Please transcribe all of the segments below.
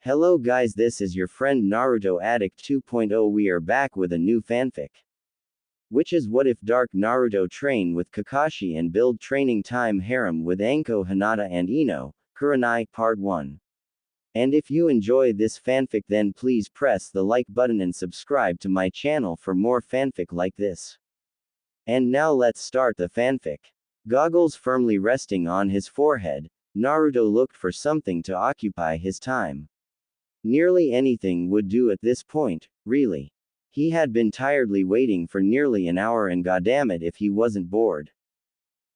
Hello guys, this is your friend Naruto Addict 2.0. We are back with a new fanfic. Which is what if Dark Naruto train with Kakashi and build training time harem with Anko, Hinata and Ino, Kurenai, Part 1. And if you enjoy this fanfic then please press the like button and subscribe to my channel for more fanfic like this. And now let's start the fanfic. Goggles firmly resting on his forehead, Naruto looked for something to occupy his time. Nearly anything would do at this point, really. He had been tiredly waiting for nearly an hour and goddammit if he wasn't bored.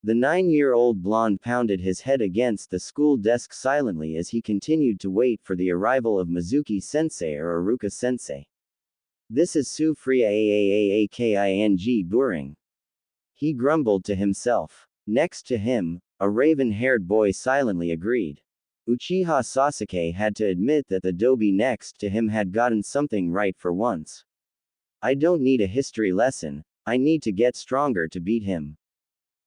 The 9-year-old blonde pounded his head against the school desk silently as he continued to wait for the arrival of Mizuki-sensei or Aruka-sensei. This is Sufria King boring. He grumbled to himself. Next to him, a raven-haired boy silently agreed. Uchiha Sasuke had to admit that the doby next to him had gotten something right for once. I don't need a history lesson, I need to get stronger to beat him.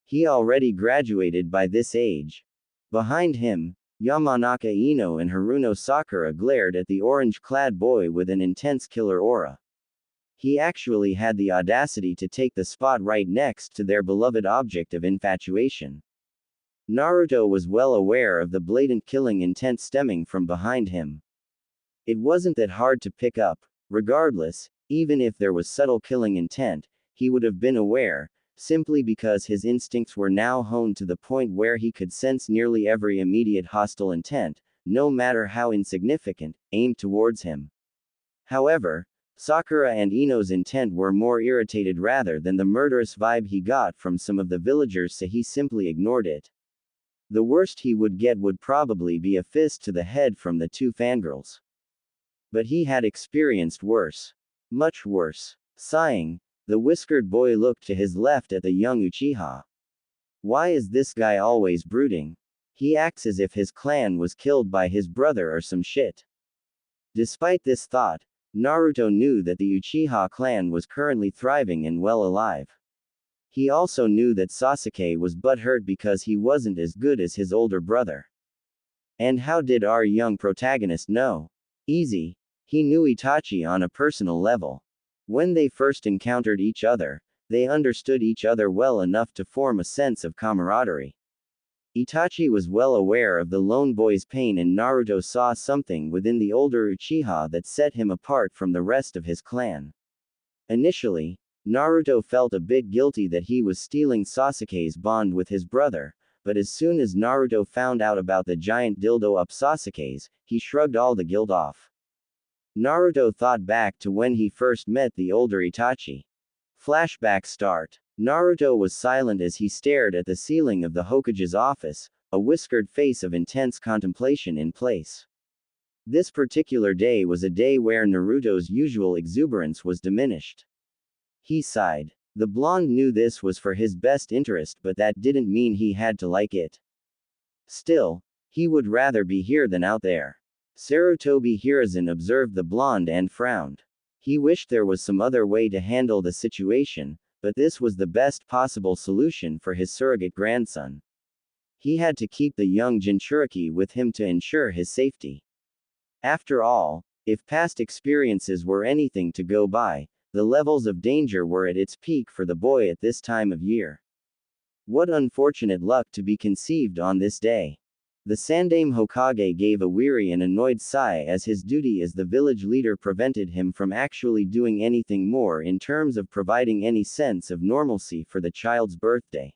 He already graduated by this age. Behind him, Yamanaka Ino and Haruno Sakura glared at the orange-clad boy with an intense killer aura. He actually had the audacity to take the spot right next to their beloved object of infatuation. Naruto was well aware of the blatant killing intent stemming from behind him. It wasn't that hard to pick up. Regardless, even if there was subtle killing intent, he would have been aware, simply because his instincts were now honed to the point where he could sense nearly every immediate hostile intent, no matter how insignificant, aimed towards him. However, Sakura and Ino's intent were more irritated rather than the murderous vibe he got from some of the villagers, so he simply ignored it. The worst he would get would probably be a fist to the head from the two fangirls. But he had experienced worse. Much worse. Sighing, the whiskered boy looked to his left at the young Uchiha. Why is this guy always brooding? He acts as if his clan was killed by his brother or some shit. Despite this thought, Naruto knew that the Uchiha clan was currently thriving and well alive. He also knew that Sasuke was butthurt because he wasn't as good as his older brother. And how did our young protagonist know? Easy. He knew Itachi on a personal level. When they first encountered each other, they understood each other well enough to form a sense of camaraderie. Itachi was well aware of the lone boy's pain and Naruto saw something within the older Uchiha that set him apart from the rest of his clan. Initially, Naruto felt a bit guilty that he was stealing Sasuke's bond with his brother, but as soon as Naruto found out about the giant dildo up Sasuke's, he shrugged all the guilt off. Naruto thought back to when he first met the older Itachi. Flashback start. Naruto was silent as he stared at the ceiling of the Hokage's office, a whiskered face of intense contemplation in place. This particular day was a day where Naruto's usual exuberance was diminished. He sighed. The blonde knew this was for his best interest, but that didn't mean he had to like it. Still, he would rather be here than out there. Sarutobi Hiruzen observed the blonde and frowned. He wished there was some other way to handle the situation, but this was the best possible solution for his surrogate grandson. He had to keep the young Jinchuriki with him to ensure his safety. After all, if past experiences were anything to go by, the levels of danger were at its peak for the boy at this time of year. What unfortunate luck to be conceived on this day. The Sandaime Hokage gave a weary and annoyed sigh as his duty as the village leader prevented him from actually doing anything more in terms of providing any sense of normalcy for the child's birthday.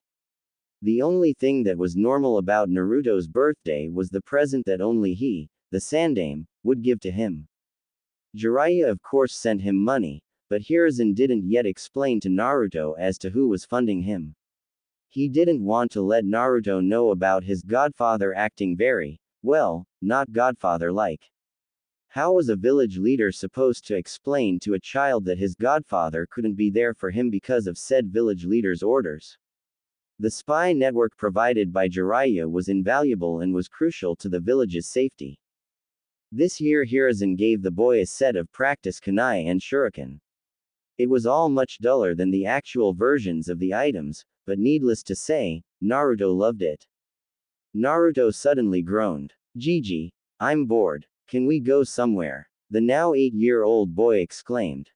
The only thing that was normal about Naruto's birthday was the present that only he, the Sandaime, would give to him. Jiraiya of course sent him money, but Hiruzen didn't yet explain to Naruto as to who was funding him. He didn't want to let Naruto know about his godfather acting very, well, not godfather-like. How was a village leader supposed to explain to a child that his godfather couldn't be there for him because of said village leader's orders? The spy network provided by Jiraiya was invaluable and was crucial to the village's safety. This year Hiruzen gave the boy a set of practice kunai and shuriken. It was all much duller than the actual versions of the items, but needless to say, Naruto loved it. Naruto suddenly groaned. Gigi, I'm bored. Can we go somewhere? The now 8-year-old boy exclaimed.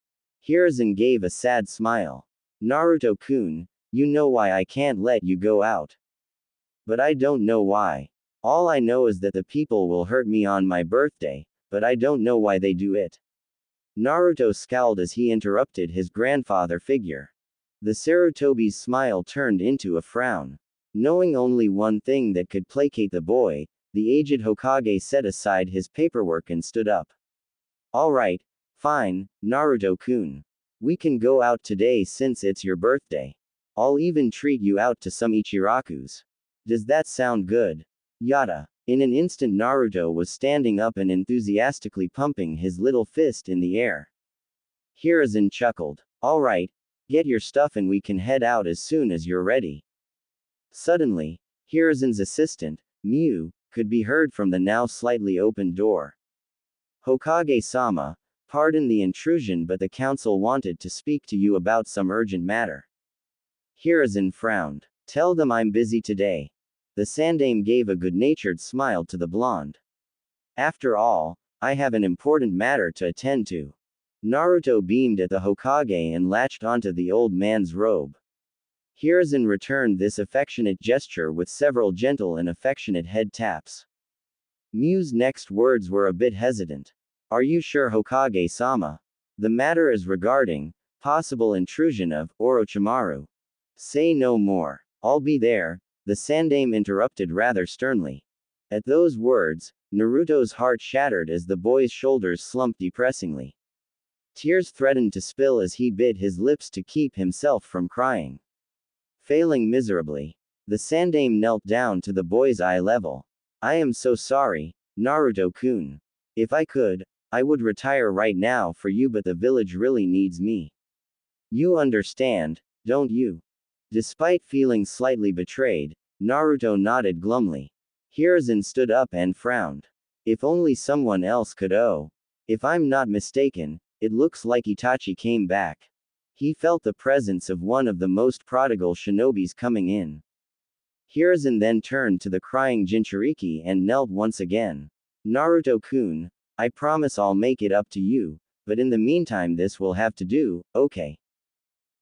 Hiruzen gave a sad smile. Naruto-kun, you know why I can't let you go out. But I don't know why. All I know is that the people will hurt me on my birthday, but I don't know why they do it. Naruto scowled as he interrupted his grandfather figure. The Sarutobi's smile turned into a frown. Knowing only one thing that could placate the boy, the aged Hokage set aside his paperwork and stood up. Alright, fine, Naruto-kun. We can go out today since it's your birthday. I'll even treat you out to some Ichirakus. Does that sound good? Yada. In an instant Naruto was standing up and enthusiastically pumping his little fist in the air. Hiruzen chuckled. Alright, get your stuff and we can head out as soon as you're ready. Suddenly, Hiruzen's assistant, Mew, could be heard from the now slightly opened door. Hokage-sama, pardon the intrusion but the council wanted to speak to you about some urgent matter. Hiruzen frowned. Tell them I'm busy today. The Sandaime gave a good-natured smile to the blonde. After all, I have an important matter to attend to. Naruto beamed at the Hokage and latched onto the old man's robe. Hiruzen returned this affectionate gesture with several gentle and affectionate head taps. Mew's next words were a bit hesitant. Are you sure, Hokage-sama? The matter is regarding possible intrusion of Orochimaru. Say no more. I'll be there, the Sandaime interrupted rather sternly. At those words, Naruto's heart shattered as the boy's shoulders slumped depressingly. Tears threatened to spill as he bit his lips to keep himself from crying. Failing miserably, the Sandaime knelt down to the boy's eye level. I am so sorry, Naruto-kun. If I could, I would retire right now for you, but the village really needs me. You understand, don't you? Despite feeling slightly betrayed, Naruto nodded glumly. Hiruzen stood up and frowned. If only someone else could. Oh. If I'm not mistaken, it looks like Itachi came back. He felt the presence of one of the most prodigal shinobis coming in. Hiruzen then turned to the crying Jinchuriki and knelt once again. Naruto-kun, I promise I'll make it up to you, but in the meantime this will have to do, okay?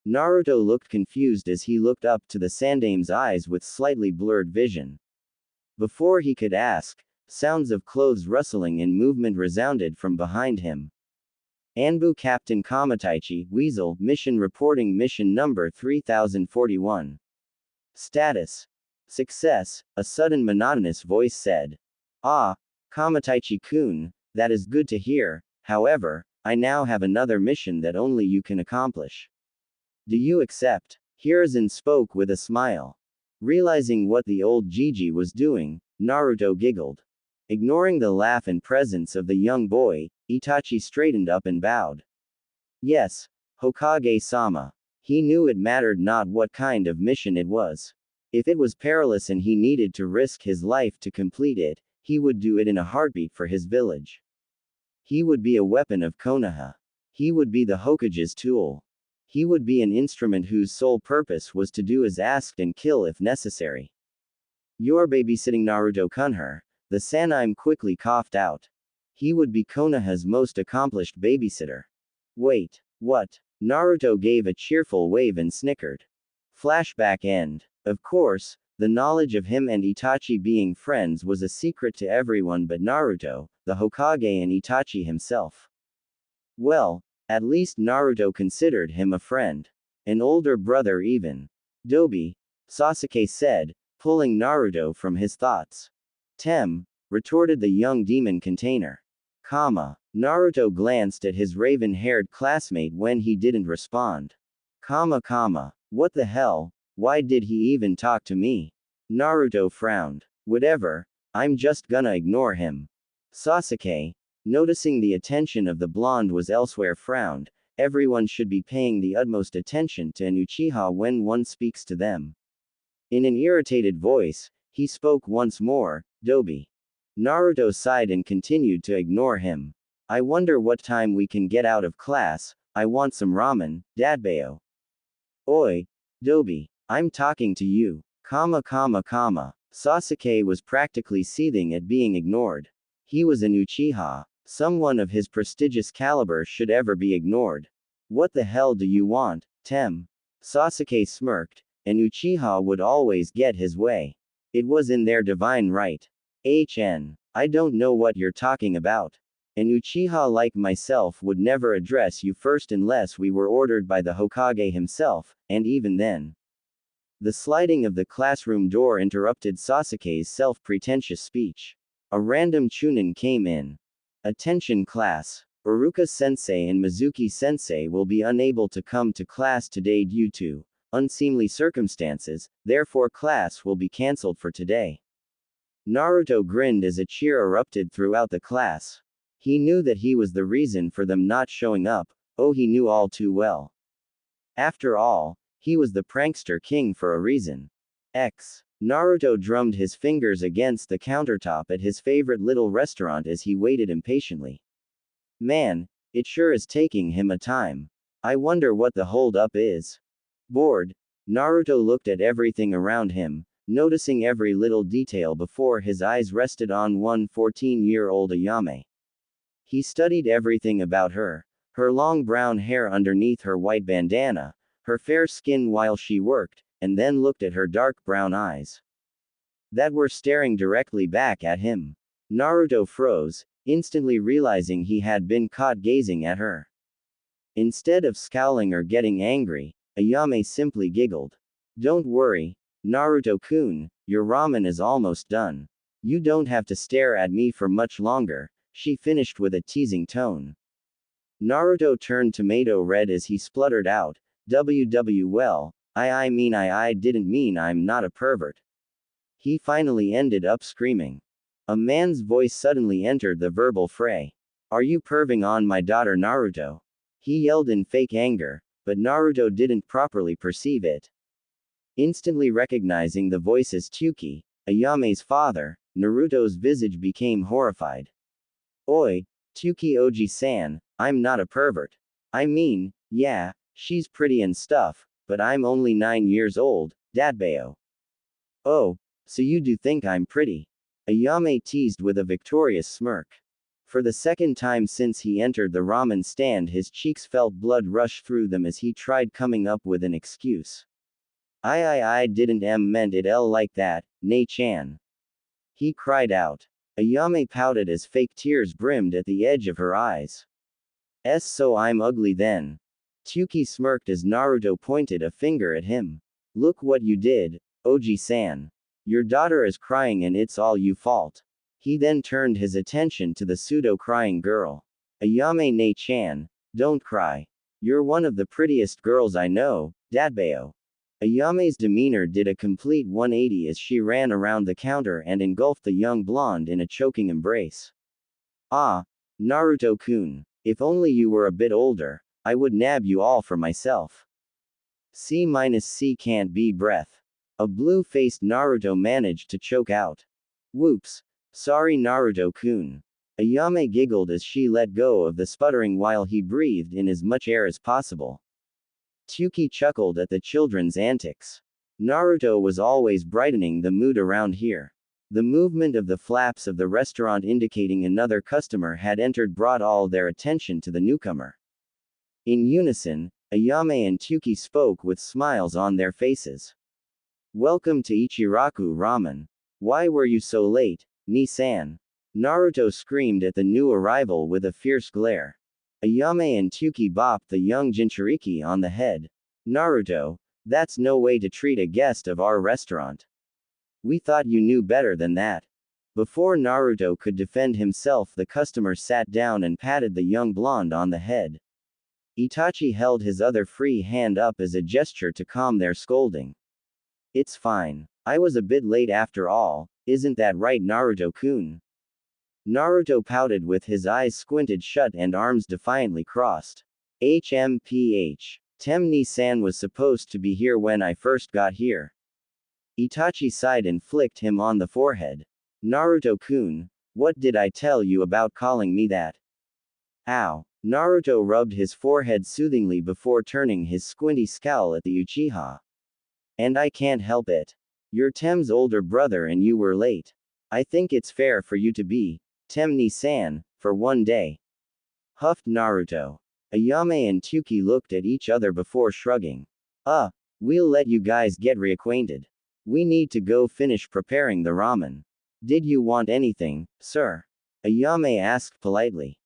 Naruto looked confused as he looked up to the Sandaime's eyes with slightly blurred vision. Before he could ask, sounds of clothes rustling and movement resounded from behind him. Anbu Captain Kamataichi, Weasel, mission reporting mission number 3041. Status. Success, a sudden monotonous voice said. Ah, Kamataichi-kun, that is good to hear, however, I now have another mission that only you can accomplish. Do you accept? Hiruzen spoke with a smile. Realizing what the old Jiji was doing, Naruto giggled. Ignoring the laugh and presence of the young boy, Itachi straightened up and bowed. Yes, Hokage-sama. He knew it mattered not what kind of mission it was. If it was perilous and he needed to risk his life to complete it, he would do it in a heartbeat for his village. He would be a weapon of Konoha. He would be the Hokage's tool. He would be an instrument whose sole purpose was to do as asked and kill if necessary. You're babysitting Naruto-kun. The Sandaime quickly coughed out. He would be Konoha's most accomplished babysitter. Wait, what? Naruto gave a cheerful wave and snickered. Flashback end. Of course, the knowledge of him and Itachi being friends was a secret to everyone but Naruto, the Hokage and Itachi himself. Well, at least Naruto considered him a friend. An older brother even. Dobi, Sasuke said, pulling Naruto from his thoughts. Retorted the young demon container. Naruto glanced at his raven-haired classmate when he didn't respond. What the hell, why did he even talk to me? Naruto frowned. Whatever, I'm just gonna ignore him. Sasuke, noticing the attention of the blonde was elsewhere, frowned. Everyone should be paying the utmost attention to an Uchiha when one speaks to them. In an irritated voice, he spoke once more, Dobi. Naruto sighed and continued to ignore him. I wonder what time we can get out of class, I want some ramen, Dadbao. Oi, Dobi, I'm talking to you. Sasuke was practically seething at being ignored. He was an Uchiha. Someone of his prestigious caliber should ever be ignored. What the hell do you want, Tem? Sasuke smirked. An Uchiha would always get his way. It was in their divine right. I don't know what you're talking about. An Uchiha like myself would never address you first unless we were ordered by the Hokage himself, and even then. The sliding of the classroom door interrupted Sasuke's self-pretentious speech. A random chunin came in. Attention class. Uruka-sensei and Mizuki-sensei will be unable to come to class today due to unseemly circumstances, therefore class will be cancelled for today. Naruto grinned as a cheer erupted throughout the class. He knew that he was the reason for them not showing up. Oh, he knew all too well. After all, he was the prankster king for a reason. Naruto drummed his fingers against the countertop at his favorite little restaurant as he waited impatiently. Man, it sure is taking him a time. I wonder what the hold-up is. Bored, Naruto looked at everything around him, noticing every little detail before his eyes rested on one 14-year-old Ayame. He studied everything about her long brown hair underneath her white bandana, her fair skin while she worked, and then looked at her dark brown eyes that were staring directly back at him. Naruto froze, instantly realizing he had been caught gazing at her. Instead of scowling or getting angry, Ayame simply giggled. Don't worry, Naruto-kun, your ramen is almost done. You don't have to stare at me for much longer, she finished with a teasing tone. Naruto turned tomato red as he spluttered out, well, I didn't mean I'm not a pervert. He finally ended up screaming. A man's voice suddenly entered the verbal fray. Are you perving on my daughter Naruto? He yelled in fake anger, but Naruto didn't properly perceive it. Instantly recognizing the voice as Tsuki, Ayame's father, Naruto's visage became horrified. Oi, Tsuki Oji-san, I'm not a pervert. I mean, yeah, she's pretty and stuff, but I'm only 9 years old, Dadbeo. Oh, so you do think I'm pretty? Ayame teased with a victorious smirk. For the second time since he entered the ramen stand, his cheeks felt blood rush through them as he tried coming up with an excuse. I didn't meant it like that, Nei-chan. He cried out. Ayame pouted as fake tears brimmed at the edge of her eyes. So I'm ugly then. Tsuki smirked as Naruto pointed a finger at him. Look what you did, Oji-san. Your daughter is crying and it's all you fault. He then turned his attention to the pseudo-crying girl. Ayame Nei-chan, don't cry. You're one of the prettiest girls I know, Dadbeo. Ayame's demeanor did a complete 180 as she ran around the counter and engulfed the young blonde in a choking embrace. Ah, Naruto-kun, if only you were a bit older, I would nab you all for myself. C can't be breath. A blue-faced Naruto managed to choke out. Whoops. Sorry Naruto-kun. Ayame giggled as she let go of the sputtering while he breathed in as much air as possible. Tsuki chuckled at the children's antics. Naruto was always brightening the mood around here. The movement of the flaps of the restaurant indicating another customer had entered brought all their attention to the newcomer. In unison, Ayame and Tsuki spoke with smiles on their faces. Welcome to Ichiraku Ramen. Why were you so late, Ni-san? Naruto screamed at the new arrival with a fierce glare. Ayame and Tsuki bopped the young Jinchuriki on the head. Naruto, that's no way to treat a guest of our restaurant. We thought you knew better than that. Before Naruto could defend himself, the customer sat down and patted the young blonde on the head. Itachi held his other free hand up as a gesture to calm their scolding. It's fine. I was a bit late after all, isn't that right Naruto-kun? Naruto pouted with his eyes squinted shut and arms defiantly crossed. HMPH. Tem Ni-san was supposed to be here when I first got here. Itachi sighed and flicked him on the forehead. Naruto-kun, what did I tell you about calling me that? Ow. Naruto rubbed his forehead soothingly before turning his squinty scowl at the Uchiha. And I can't help it. You're Tem's older brother and you were late. I think it's fair for you to be. Temni-san, for one day. Huffed Naruto. Ayame and Tuki looked at each other before shrugging. We'll let you guys get reacquainted. We need to go finish preparing the ramen. Did you want anything, sir? Ayame asked politely.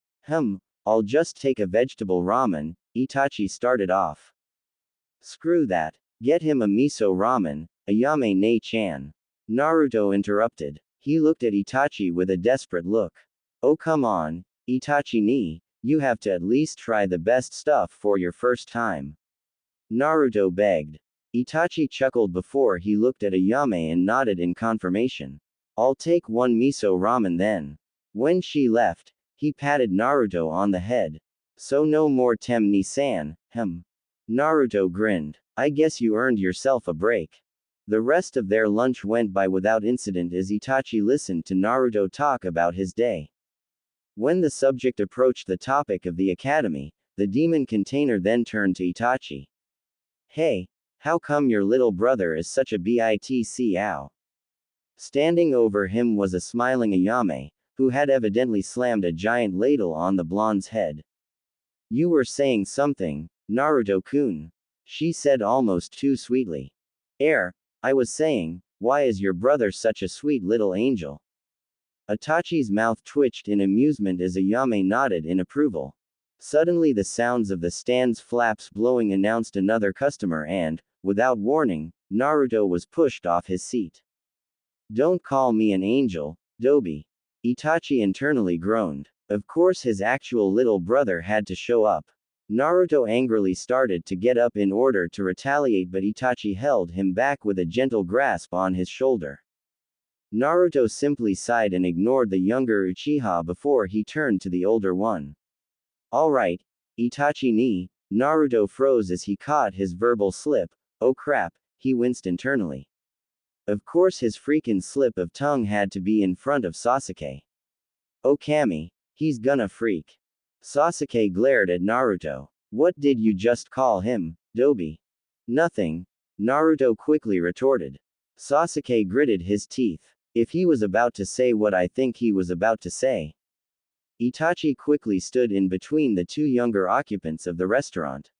I'll just take a vegetable ramen, Itachi started off. Screw that. Get him a miso ramen, Ayame ne-chan. Naruto interrupted. He looked at Itachi with a desperate look. Oh come on, Itachi ni, you have to at least try the best stuff for your first time. Naruto begged. Itachi chuckled before he looked at Ayame and nodded in confirmation. I'll take one miso ramen then. When she left, he patted Naruto on the head. So no more Temni-san, Naruto grinned. I guess you earned yourself a break. The rest of their lunch went by without incident as Itachi listened to Naruto talk about his day. When the subject approached the topic of the academy, the demon container then turned to Itachi. Hey, how come your little brother is such a bitch-ow? Standing over him was a smiling Ayame, who had evidently slammed a giant ladle on the blonde's head. You were saying something, Naruto-kun, she said almost too sweetly. I was saying, why is your brother such a sweet little angel? Itachi's mouth twitched in amusement as Ayame nodded in approval. Suddenly the sounds of the stand's flaps blowing announced another customer and, without warning, Naruto was pushed off his seat. Don't call me an angel, Dobi. Itachi internally groaned. Of course his actual little brother had to show up. Naruto angrily started to get up in order to retaliate, but Itachi held him back with a gentle grasp on his shoulder. Naruto simply sighed and ignored the younger Uchiha before he turned to the older one. Alright, Itachi ni, Naruto froze as he caught his verbal slip. Oh crap, he winced internally. Of course his freaking slip of tongue had to be in front of Sasuke. Oh Kami, he's gonna freak. Sasuke glared at Naruto. What did you just call him, Dobi? Nothing. Naruto quickly retorted. Sasuke gritted his teeth. If he was about to say what I think he was about to say. Itachi quickly stood in between the two younger occupants of the restaurant.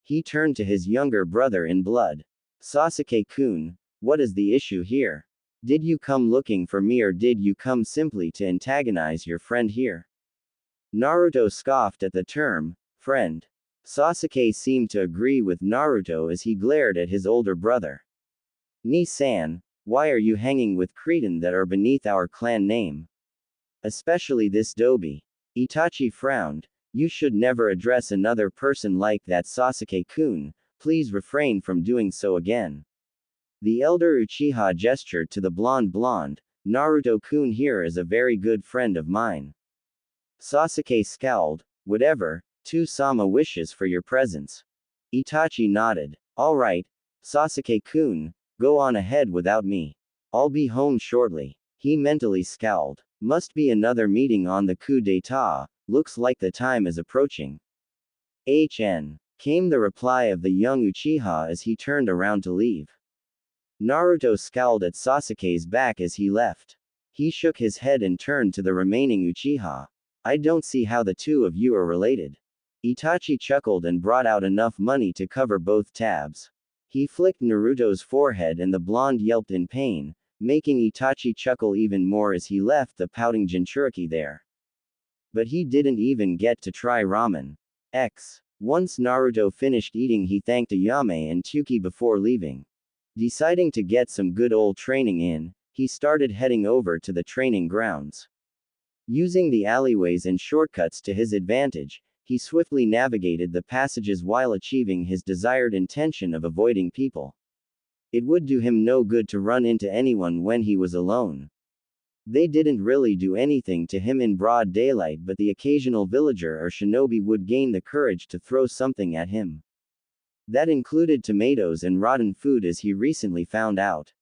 He turned to his younger brother in blood. Sasuke-kun, what is the issue here? Did you come looking for me or did you come simply to antagonize your friend here? Naruto scoffed at the term, friend. Sasuke seemed to agree with Naruto as he glared at his older brother. Ni-san, why are you hanging with Cretan that are beneath our clan name? Especially this Dobi. Itachi frowned. You should never address another person like that, Sasuke-kun, please refrain from doing so again. The elder Uchiha gestured to the blonde, Naruto-kun here is a very good friend of mine. Sasuke scowled. Whatever, Two-sama wishes for your presence. Itachi nodded. Alright, Sasuke-kun, go on ahead without me. I'll be home shortly. He mentally scowled. Must be another meeting on the coup d'etat, looks like the time is approaching. HN. Came the reply of the young Uchiha as he turned around to leave. Naruto scowled at Sasuke's back as he left. He shook his head and turned to the remaining Uchiha. I don't see how the two of you are related. Itachi chuckled and brought out enough money to cover both tabs. He flicked Naruto's forehead and the blonde yelped in pain, making Itachi chuckle even more as he left the pouting Jinchuriki there. But he didn't even get to try ramen. Once Naruto finished eating, he thanked Ayame and Tuki before leaving. Deciding to get some good old training in, he started heading over to the training grounds. Using the alleyways and shortcuts to his advantage, he swiftly navigated the passages while achieving his desired intention of avoiding people. It would do him no good to run into anyone when he was alone. They didn't really do anything to him in broad daylight, but the occasional villager or shinobi would gain the courage to throw something at him. That included tomatoes and rotten food, as he recently found out.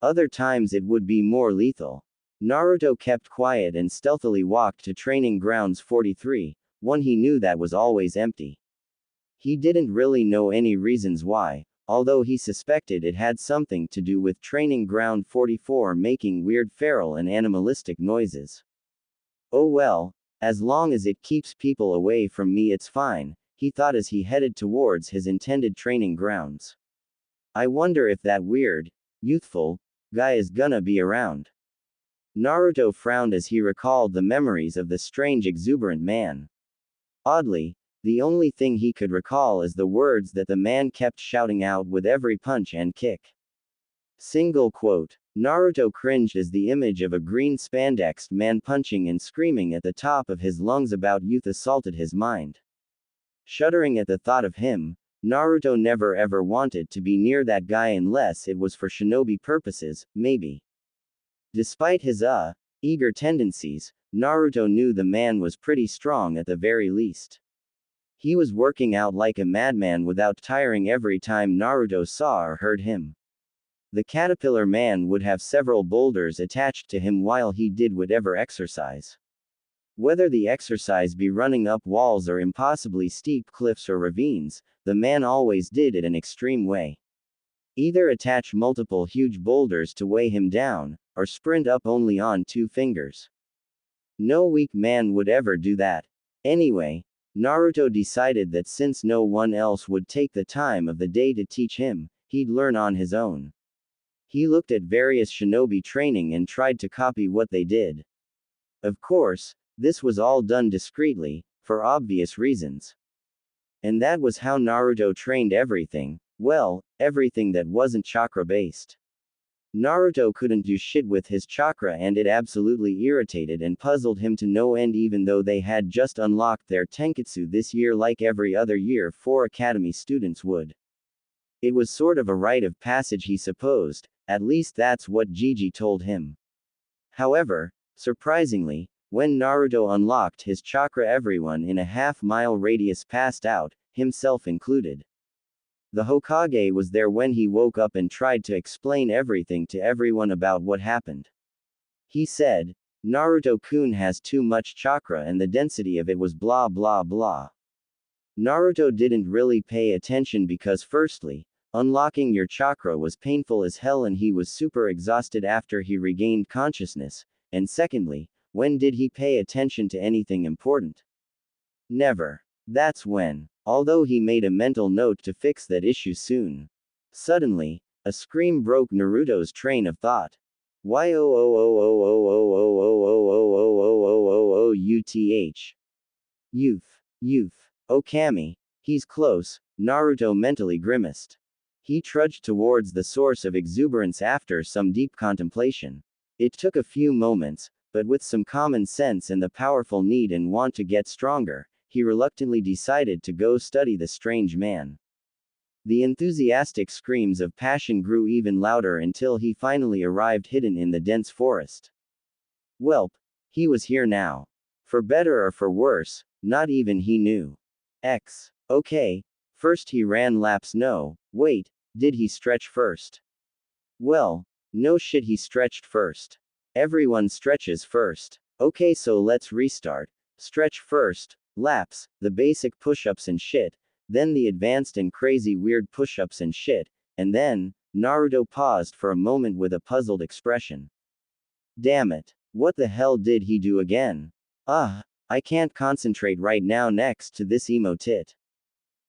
Other times it would be more lethal. Naruto kept quiet and stealthily walked to training grounds 43, one he knew that was always empty. He didn't really know any reasons why, although he suspected it had something to do with training ground 44 making weird feral and animalistic noises. Oh well, as long as it keeps people away from me it's fine, he thought as he headed towards his intended training grounds. I wonder if that weird, youthful, guy is gonna be around. Naruto frowned as he recalled the memories of the strange exuberant man. Oddly, the only thing he could recall is the words that the man kept shouting out with every punch and kick. Single quote. Naruto cringed as the image of a green spandexed man punching and screaming at the top of his lungs about youth assaulted his mind. Shuddering at the thought of him, Naruto never ever wanted to be near that guy unless it was for shinobi purposes, maybe. Despite his eager tendencies, Naruto knew the man was pretty strong at the very least. He was working out like a madman without tiring every time Naruto saw or heard him. The caterpillar man would have several boulders attached to him while he did whatever exercise. Whether the exercise be running up walls or impossibly steep cliffs or ravines, the man always did it an extreme way. Either attach multiple huge boulders to weigh him down, or sprint up only on 2 fingers. No weak man would ever do that. Anyway, Naruto decided that since no one else would take the time of the day to teach him, he'd learn on his own. He looked at various shinobi training and tried to copy what they did. Of course, this was all done discreetly, for obvious reasons. And that was how Naruto trained everything, well, everything that wasn't chakra-based. Naruto couldn't do shit with his chakra and it absolutely irritated and puzzled him to no end even though they had just unlocked their tenketsu this year like every other year 4 academy students would. It was sort of a rite of passage he supposed, at least that's what Gigi told him. However, surprisingly, when Naruto unlocked his chakra everyone in a half-mile radius passed out, himself included. The Hokage was there when he woke up and tried to explain everything to everyone about what happened. He said, Naruto-kun has too much chakra and the density of it was blah blah blah. Naruto didn't really pay attention because firstly, unlocking your chakra was painful as hell and he was super exhausted after he regained consciousness, and secondly, when did he pay attention to anything important? Never. That's when. Although he made a mental note to fix that issue soon. Suddenly, a scream broke Naruto's train of thought. Youth. Youth. Oh Kami. He's close, Naruto mentally grimaced. He trudged towards the source of exuberance after some deep contemplation. It took a few moments, but with some common sense and the powerful need and want to get stronger, he reluctantly decided to go study the strange man. The enthusiastic screams of passion grew even louder until he finally arrived hidden in the dense forest. Welp, he was here now. For better or for worse, not even he knew. Okay, first he ran laps no, wait, did he stretch first? Well, no shit he stretched first. Everyone stretches first. Okay so let's restart. Stretch first. Laps, the basic push-ups and shit, then the advanced and crazy weird push-ups and shit, and then, Naruto paused for a moment with a puzzled expression. Damn it, what the hell did he do again? I can't concentrate right now next to this emo tit.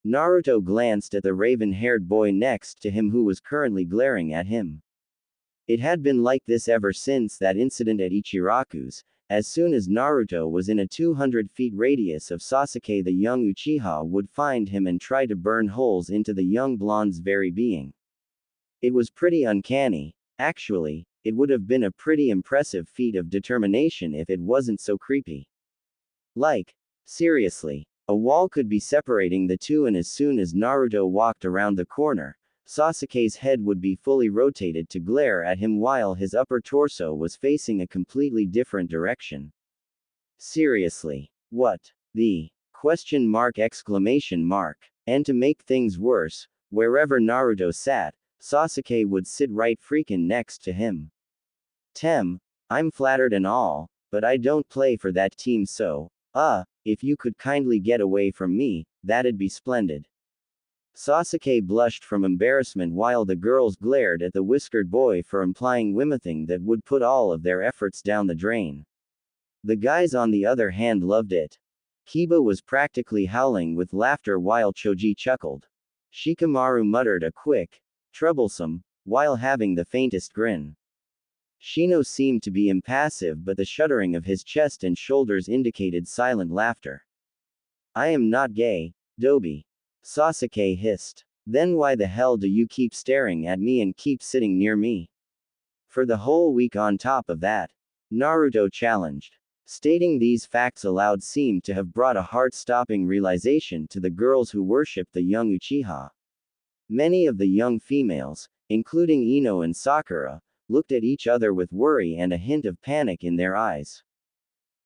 Naruto glanced at the raven-haired boy next to him who was currently glaring at him. It had been like this ever since that incident at Ichiraku's. As soon as Naruto was in a 200 feet radius of Sasuke the young Uchiha would find him and try to burn holes into the young blonde's very being. It was pretty uncanny. Actually, it would have been a pretty impressive feat of determination if it wasn't so creepy. Like, seriously, a wall could be separating the two and as soon as Naruto walked around the corner, Sasuke's head would be fully rotated to glare at him while his upper torso was facing a completely different direction. Seriously. What? The? ? And to make things worse, wherever Naruto sat, Sasuke would sit right freaking next to him. I'm flattered and all, but I don't play for that team so, if you could kindly get away from me, that'd be splendid. Sasuke blushed from embarrassment while the girls glared at the whiskered boy for implying anything that would put all of their efforts down the drain. The guys on the other hand loved it. Kiba was practically howling with laughter while Choji chuckled. Shikamaru muttered a quick, troublesome, while having the faintest grin. Shino seemed to be impassive, but the shuddering of his chest and shoulders indicated silent laughter. I am not gay, Dobi. Sasuke hissed. Then why the hell do you keep staring at me and keep sitting near me? For the whole week on top of that? Naruto challenged. Stating these facts aloud seemed to have brought a heart-stopping realization to the girls who worshipped the young Uchiha. Many of the young females, including Ino and Sakura, looked at each other with worry and a hint of panic in their eyes.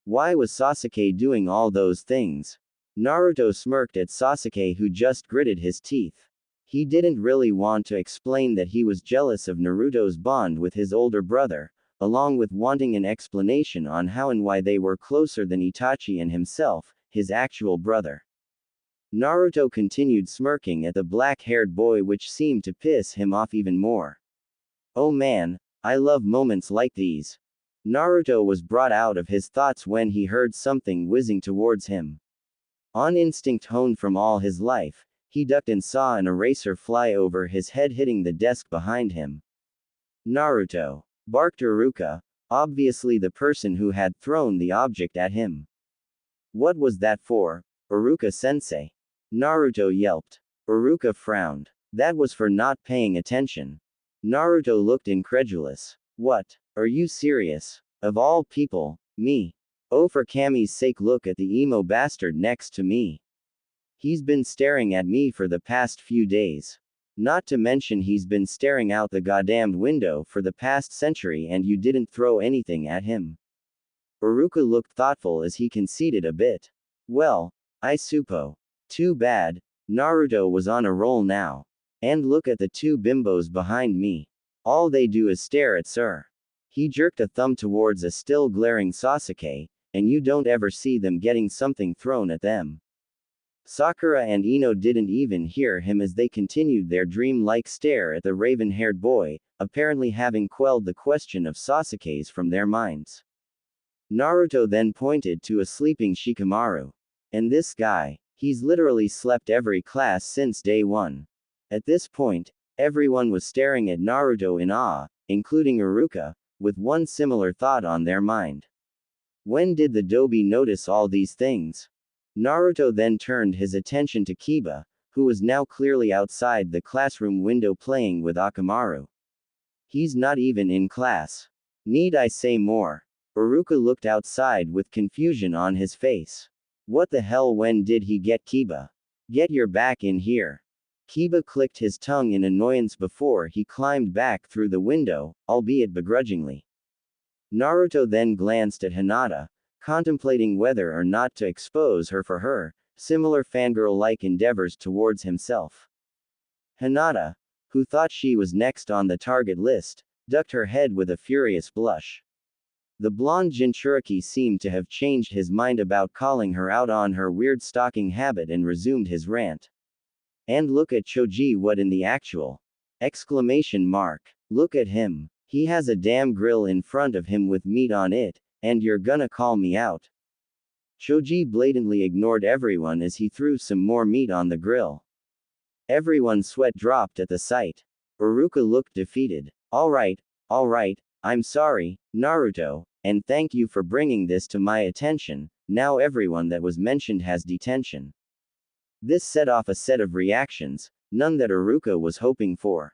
Why was Sasuke doing all those things? Naruto smirked at Sasuke, who just gritted his teeth. He didn't really want to explain that he was jealous of Naruto's bond with his older brother, along with wanting an explanation on how and why they were closer than Itachi and himself, his actual brother. Naruto continued smirking at the black-haired boy, which seemed to piss him off even more. Oh man, I love moments like these. Naruto was brought out of his thoughts when he heard something whizzing towards him. On instinct honed from all his life, he ducked and saw an eraser fly over his head, hitting the desk behind him. Naruto, barked Iruka, obviously the person who had thrown the object at him. What was that for, Iruka-sensei? Naruto yelped. Iruka frowned. That was for not paying attention. Naruto looked incredulous. What? Are you serious? Of all people, me. Oh, for Kami's sake, look at the emo bastard next to me. He's been staring at me for the past few days. Not to mention he's been staring out the goddamned window for the past century and you didn't throw anything at him. Iruka looked thoughtful as he conceded a bit. Well, I suppose. Too bad. Naruto was on a roll now. And look at the two bimbos behind me. All they do is stare at sir. He jerked a thumb towards a still glaring Sasuke, and you don't ever see them getting something thrown at them. Sakura and Ino didn't even hear him as they continued their dream-like stare at the raven-haired boy, apparently having quelled the question of Sasuke's from their minds. Naruto then pointed to a sleeping Shikamaru. And this guy, he's literally slept every class since day one. At this point, everyone was staring at Naruto in awe, including Iruka, with one similar thought on their mind. When did the Dobi notice all these things? Naruto then turned his attention to Kiba, who was now clearly outside the classroom window playing with Akamaru. He's not even in class. Need I say more? Iruka looked outside with confusion on his face. What the hell, when did he get Kiba? Get your back in here. Kiba clicked his tongue in annoyance before he climbed back through the window, albeit begrudgingly. Naruto then glanced at Hinata, contemplating whether or not to expose her for her similar fangirl-like endeavors towards himself. Hinata, who thought she was next on the target list, ducked her head with a furious blush. The blonde Jinchuriki seemed to have changed his mind about calling her out on her weird stalking habit and resumed his rant. And look at Choji, what in the actual? Exclamation mark. Look at him. He has a damn grill in front of him with meat on it, and you're gonna call me out? Choji blatantly ignored everyone as he threw some more meat on the grill. Everyone's sweat dropped at the sight. Iruka looked defeated. Alright, I'm sorry, Naruto, and thank you for bringing this to my attention. Now everyone that was mentioned has detention. This set off a set of reactions, none that Iruka was hoping for.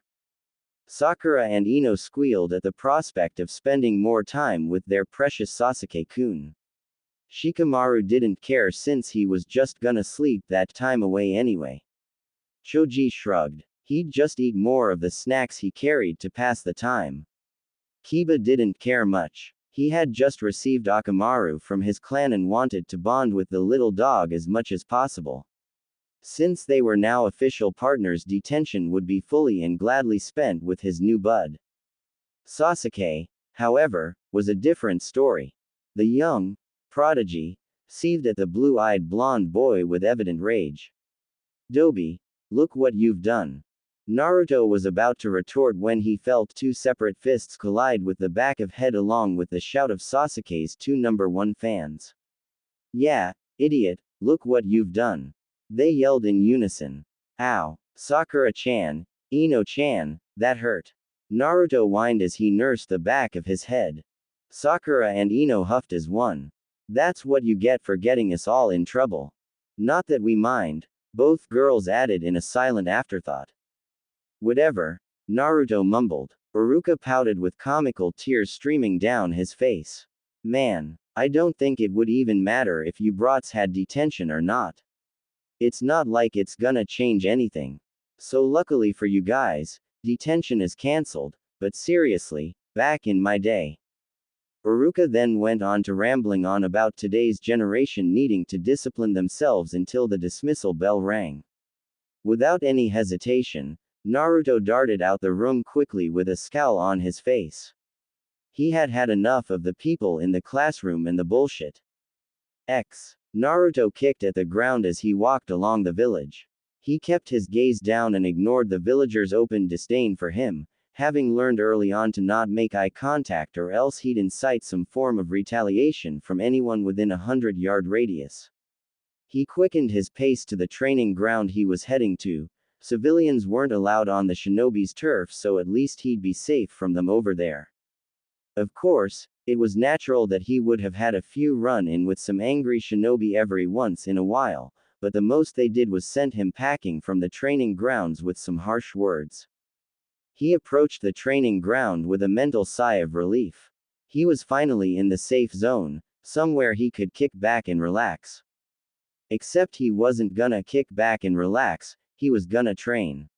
Sakura and Ino squealed at the prospect of spending more time with their precious Sasuke-kun. Shikamaru didn't care since he was just gonna sleep that time away anyway. Choji shrugged. He'd just eat more of the snacks he carried to pass the time. Kiba didn't care much. He had just received Akamaru from his clan and wanted to bond with the little dog as much as possible. Since they were now official partners, detention would be fully and gladly spent with his new bud. Sasuke, however, was a different story. The young prodigy seethed at the blue-eyed blonde boy with evident rage. Dobi, look what you've done. Naruto was about to retort when he felt two separate fists collide with the back of head along with the shout of Sasuke's two number one fans. Yeah, idiot, look what you've done. They yelled in unison. Ow, Sakura-chan, Ino-chan, that hurt. Naruto whined as he nursed the back of his head. Sakura and Ino huffed as one. That's what you get for getting us all in trouble. Not that we mind, both girls added in a silent afterthought. Whatever, Naruto mumbled. Iruka pouted with comical tears streaming down his face. Man, I don't think it would even matter if you brats had detention or not. It's not like it's gonna change anything. So luckily for you guys, detention is cancelled, but seriously, back in my day. Iruka then went on to rambling on about today's generation needing to discipline themselves until the dismissal bell rang. Without any hesitation, Naruto darted out the room quickly with a scowl on his face. He had had enough of the people in the classroom and the bullshit. Naruto kicked at the ground as he walked along the village. He kept his gaze down and ignored the villagers' open disdain for him, having learned early on to not make eye contact or else he'd incite some form of retaliation from anyone within a 100-yard radius. He quickened his pace to the training ground he was heading to. Civilians weren't allowed on the shinobi's turf, so at least he'd be safe from them over there. Of course, it was natural that he would have had a few run-in with some angry shinobi every once in a while, but the most they did was send him packing from the training grounds with some harsh words. He approached the training ground with a mental sigh of relief. He was finally in the safe zone, somewhere he could kick back and relax. Except he wasn't gonna kick back and relax, he was gonna train.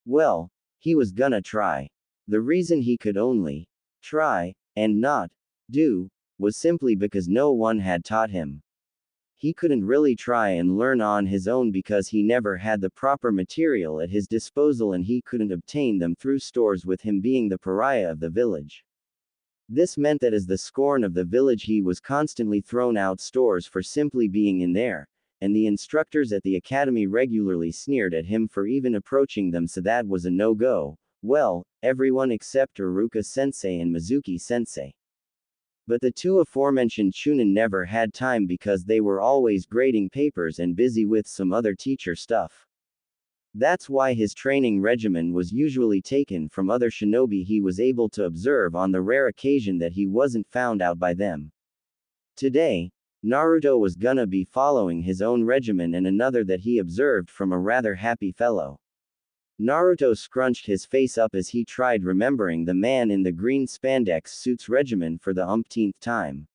Well, he was gonna try. The reason he could only try, and not do, was simply because no one had taught him. He couldn't really try and learn on his own because he never had the proper material at his disposal and he couldn't obtain them through stores, with him being the pariah of the village. This meant that as the scorn of the village he was constantly thrown out stores for simply being in there, and the instructors at the academy regularly sneered at him for even approaching them, so that was a no-go. Well, everyone except Iruka-sensei and Mizuki-sensei. But the two aforementioned chunin never had time because they were always grading papers and busy with some other teacher stuff. That's why his training regimen was usually taken from other shinobi he was able to observe on the rare occasion that he wasn't found out by them. Today, Naruto was gonna be following his own regimen and another that he observed from a rather happy fellow. Naruto scrunched his face up as he tried remembering the man in the green spandex suit's regimen for the umpteenth time.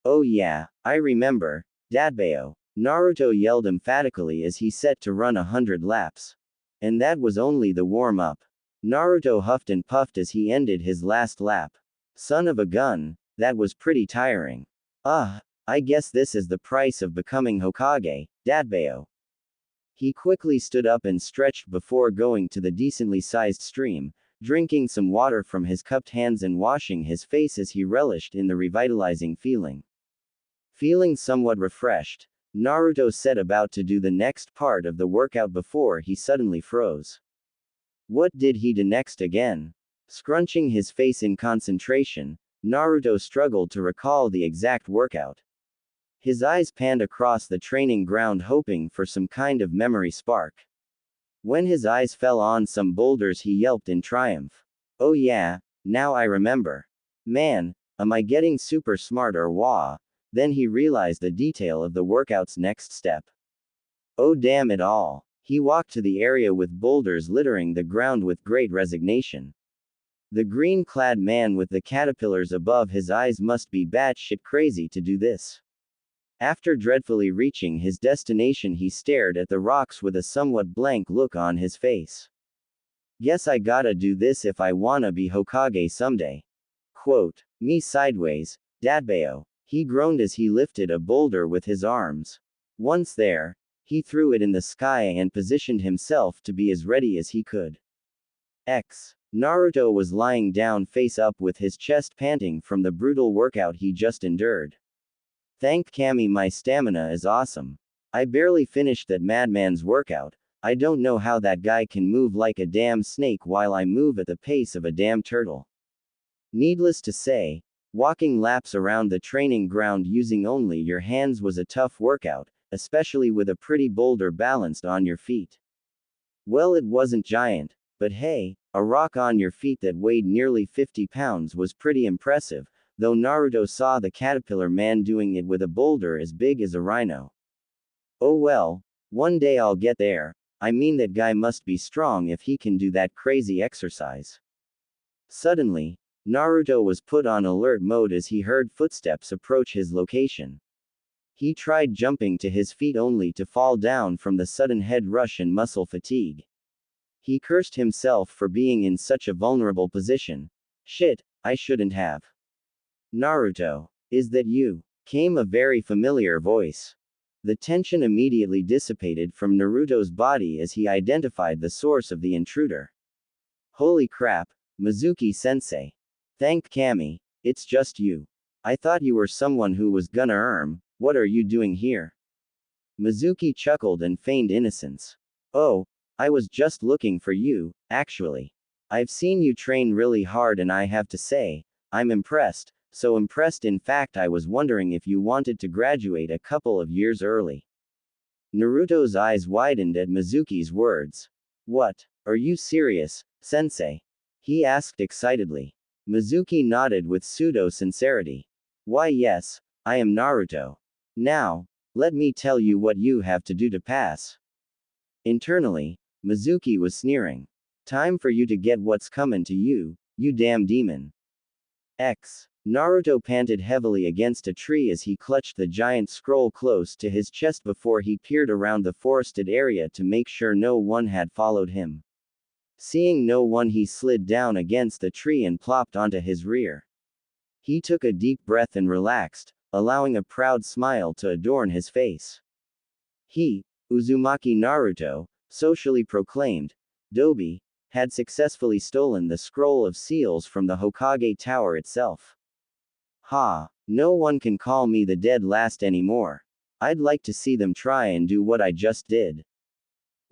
Oh yeah, I remember, Dadbao, Naruto yelled emphatically as he set to run 100 laps. And that was only the warm-up. Naruto huffed and puffed as he ended his last lap. Son of a gun, that was pretty tiring. I guess this is the price of becoming Hokage, Dadbao. He quickly stood up and stretched before going to the decently sized stream, drinking some water from his cupped hands and washing his face as he relished in the revitalizing feeling. Feeling somewhat refreshed, Naruto set about to do the next part of the workout before he suddenly froze. What did he do next again? Scrunching his face in concentration, Naruto struggled to recall the exact workout. His eyes panned across the training ground hoping for some kind of memory spark. When his eyes fell on some boulders he yelped in triumph. Oh yeah, now I remember. Man, am I getting super smart or wah? Then he realized the detail of the workout's next step. Oh damn it all. He walked to the area with boulders littering the ground with great resignation. The green-clad man with the caterpillars above his eyes must be batshit crazy to do this. After dreadfully reaching his destination he stared at the rocks with a somewhat blank look on his face. Guess I gotta do this if I wanna be Hokage someday. Quote, me sideways, Dadbao. He groaned as he lifted a boulder with his arms. Once there, he threw it in the sky and positioned himself to be as ready as he could. Naruto was lying down face up with his chest panting from the brutal workout he just endured. Thank Kami, my stamina is awesome. I barely finished that madman's workout, I don't know how that guy can move like a damn snake while I move at the pace of a damn turtle. Needless to say, walking laps around the training ground using only your hands was a tough workout, especially with a pretty boulder balanced on your feet. Well, it wasn't giant, but hey, a rock on your feet that weighed nearly 50 pounds was pretty impressive, though Naruto saw the caterpillar man doing it with a boulder as big as a rhino. Oh well, one day I'll get there. I mean, that guy must be strong if he can do that crazy exercise. Suddenly, Naruto was put on alert mode as he heard footsteps approach his location. He tried jumping to his feet only to fall down from the sudden head rush and muscle fatigue. He cursed himself for being in such a vulnerable position. Shit, I shouldn't have. Naruto, is that you? Came a very familiar voice. The tension immediately dissipated from Naruto's body as he identified the source of the intruder. Holy crap, Mizuki-sensei. Thank Kami, it's just you. I thought you were someone who was gonna what are you doing here? Mizuki chuckled and feigned innocence. Oh, I was just looking for you, actually. I've seen you train really hard and I have to say, I'm impressed, so impressed in fact I was wondering if you wanted to graduate a couple of years early. Naruto's eyes widened at Mizuki's words. What? Are you serious, sensei? He asked excitedly. Mizuki nodded with pseudo-sincerity. Why yes, I am Naruto. Now, let me tell you what you have to do to pass. Internally, Mizuki was sneering. Time for you to get what's coming to you, you damn demon. Naruto panted heavily against a tree as he clutched the giant scroll close to his chest before he peered around the forested area to make sure no one had followed him. Seeing no one, he slid down against the tree and plopped onto his rear. He took a deep breath and relaxed, allowing a proud smile to adorn his face. He, Uzumaki Naruto, socially proclaimed, Dobi, had successfully stolen the scroll of seals from the Hokage Tower itself. Ha, no one can call me the dead last anymore. I'd like to see them try and do what I just did.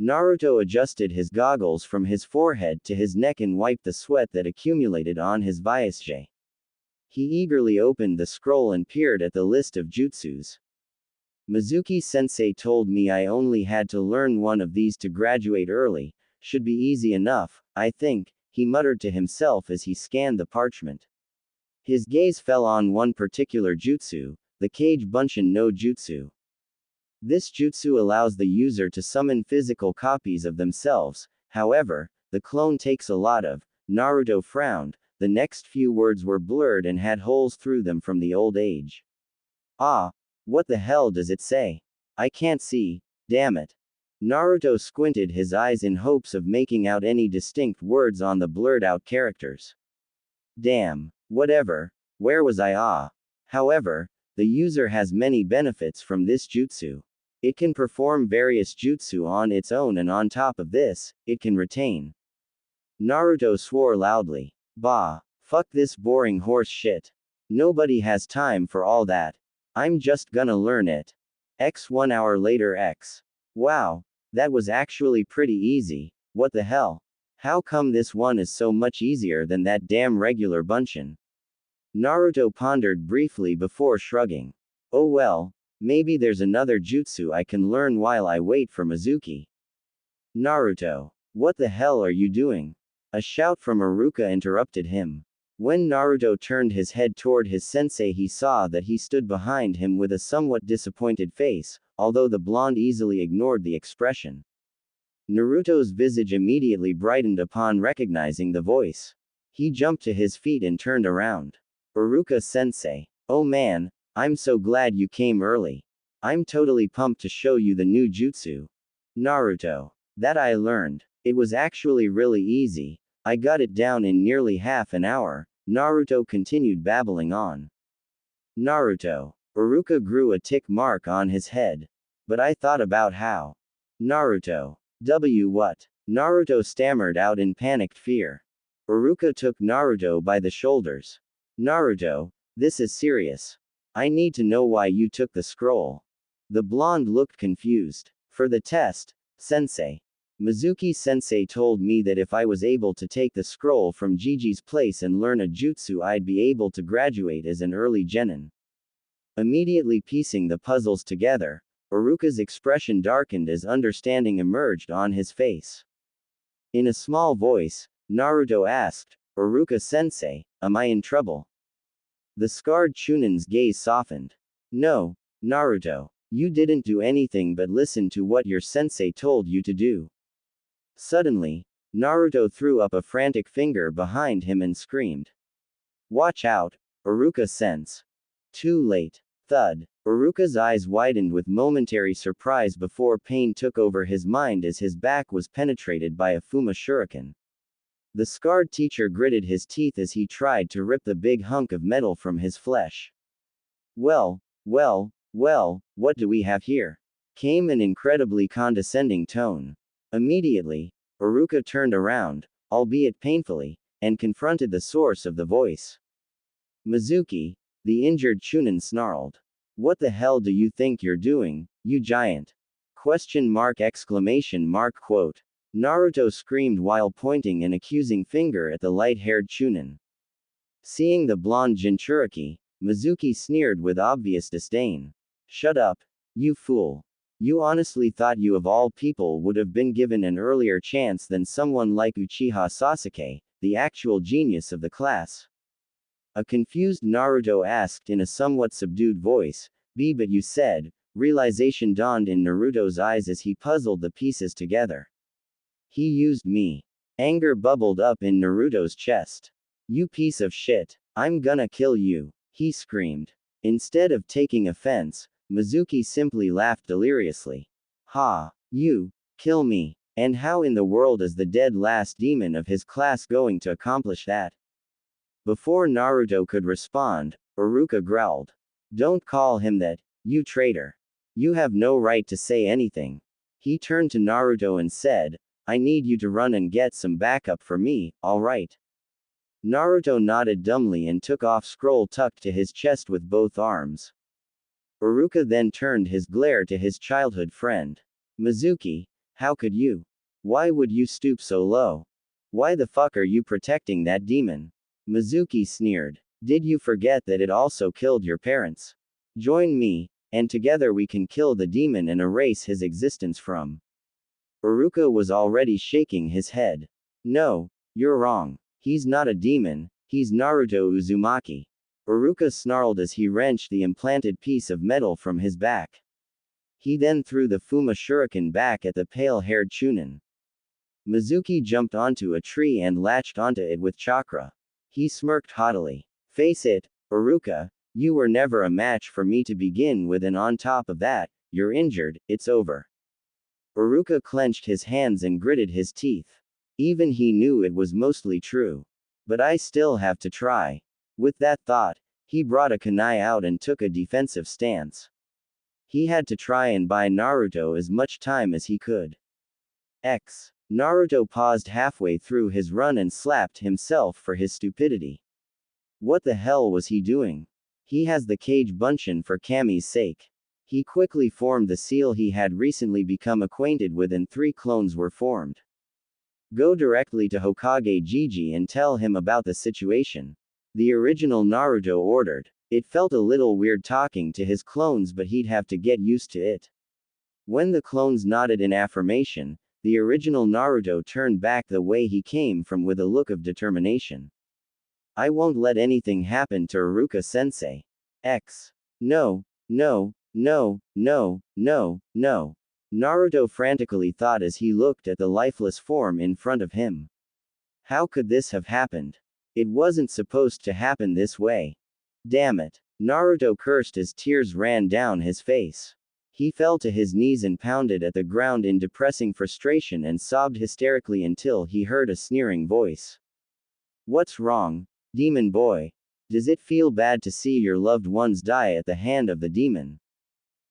Naruto adjusted his goggles from his forehead to his neck and wiped the sweat that accumulated on his visage. He eagerly opened the scroll and peered at the list of jutsus. Mizuki-sensei told me I only had to learn one of these to graduate early. Should be easy enough, I think, he muttered to himself as he scanned the parchment. His gaze fell on one particular jutsu, the Kage Bunshin no Jutsu. This jutsu allows the user to summon physical copies of themselves. However, the clone takes a lot of. Naruto frowned, the next few words were blurred and had holes through them from the old age. Ah, what the hell does it say? I can't see, damn it. Naruto squinted his eyes in hopes of making out any distinct words on the blurred out characters. Damn, whatever, where was I? However, the user has many benefits from this jutsu. It can perform various jutsu on its own, and on top of this, it can retain. Naruto swore loudly. Bah, fuck this boring horse shit. Nobody has time for all that. I'm just gonna learn it. 1 hour later. Wow, that was actually pretty easy. What the hell? How come this one is so much easier than that damn regular Bunshin? Naruto pondered briefly before shrugging. Oh well, maybe there's another jutsu I can learn while I wait for Mizuki. Naruto, what the hell are you doing? A shout from Iruka interrupted him. When Naruto turned his head toward his sensei, he saw that he stood behind him with a somewhat disappointed face, although the blonde easily ignored the expression. Naruto's visage immediately brightened upon recognizing the voice. He jumped to his feet and turned around. Iruka-sensei. Oh man, I'm so glad you came early. I'm totally pumped to show you the new jutsu. Naruto. That I learned. It was actually really easy. I got it down in nearly half an hour, Naruto continued babbling on. Naruto. Iruka grew a tick mark on his head. But I thought about how. Naruto. What? Naruto stammered out in panicked fear. Iruka took Naruto by the shoulders. Naruto, this is serious. I need to know why you took the scroll. The blonde looked confused. For the test, sensei. Mizuki-sensei told me that if I was able to take the scroll from Gigi's place and learn a jutsu I'd be able to graduate as an early genin. Immediately piecing the puzzles together, Iruka's expression darkened as understanding emerged on his face. In a small voice, Naruto asked, Iruka-sensei, am I in trouble? The scarred Chunin's gaze softened. No, Naruto. You didn't do anything but listen to what your sensei told you to do. Suddenly, Naruto threw up a frantic finger behind him and screamed. Watch out, Iruka-sense. Too late. Thud. Iruka's eyes widened with momentary surprise before pain took over his mind as his back was penetrated by a Fuma shuriken. The scarred teacher gritted his teeth as he tried to rip the big hunk of metal from his flesh. Well, what do we have here? Came an incredibly condescending tone. Immediately, Iruka turned around, albeit painfully, and confronted the source of the voice. Mizuki, the injured Chunin snarled. What the hell do you think you're doing, you giant? Exclamation mark quote. Naruto screamed while pointing an accusing finger at the light-haired Chunin. Seeing the blonde Jinchuriki, Mizuki sneered with obvious disdain. Shut up, you fool. You honestly thought you of all people would have been given an earlier chance than someone like Uchiha Sasuke, the actual genius of the class? A confused Naruto asked in a somewhat subdued voice, but you said. Realization dawned in Naruto's eyes as he puzzled the pieces together. He used me. Anger bubbled up in Naruto's chest. You piece of shit. I'm gonna kill you, he screamed. Instead of taking offense, Mizuki simply laughed deliriously. Ha, you, kill me. And how in the world is the dead last demon of his class going to accomplish that? Before Naruto could respond, Iruka growled. Don't call him that, you traitor. You have no right to say anything. He turned to Naruto and said, I need you to run and get some backup for me, alright? Naruto nodded dumbly and took off scroll tucked to his chest with both arms. Iruka then turned his glare to his childhood friend. Mizuki, how could you? Why would you stoop so low? Why the fuck are you protecting that demon? Mizuki sneered. Did you forget that it also killed your parents? Join me, and together we can kill the demon and erase his existence from. Iruka was already shaking his head. No, you're wrong. He's not a demon, he's Naruto Uzumaki. Iruka snarled as he wrenched the implanted piece of metal from his back. He then threw the Fuma shuriken back at the pale-haired Chunin. Mizuki jumped onto a tree and latched onto it with chakra. He smirked haughtily. Face it, Iruka, you were never a match for me to begin with, and on top of that, you're injured, it's over. Iruka clenched his hands and gritted his teeth. Even he knew it was mostly true. But I still have to try. With that thought, he brought a kunai out and took a defensive stance. He had to try and buy Naruto as much time as he could. Naruto paused halfway through his run and slapped himself for his stupidity. What the hell was he doing? He has the Kage Bunshin for Kami's sake. He quickly formed the seal he had recently become acquainted with, and 3 clones were formed. Go directly to Hokage Gigi and tell him about the situation. The original Naruto ordered. It felt a little weird talking to his clones, but he'd have to get used to it. When the clones nodded in affirmation, the original Naruto turned back the way he came from with a look of determination. I won't let anything happen to Iruka-sensei. No. Naruto frantically thought as he looked at the lifeless form in front of him. How could this have happened? It wasn't supposed to happen this way. Damn it. Naruto cursed as tears ran down his face. He fell to his knees and pounded at the ground in depressing frustration and sobbed hysterically until he heard a sneering voice. What's wrong, demon boy? Does it feel bad to see your loved ones die at the hand of the demon?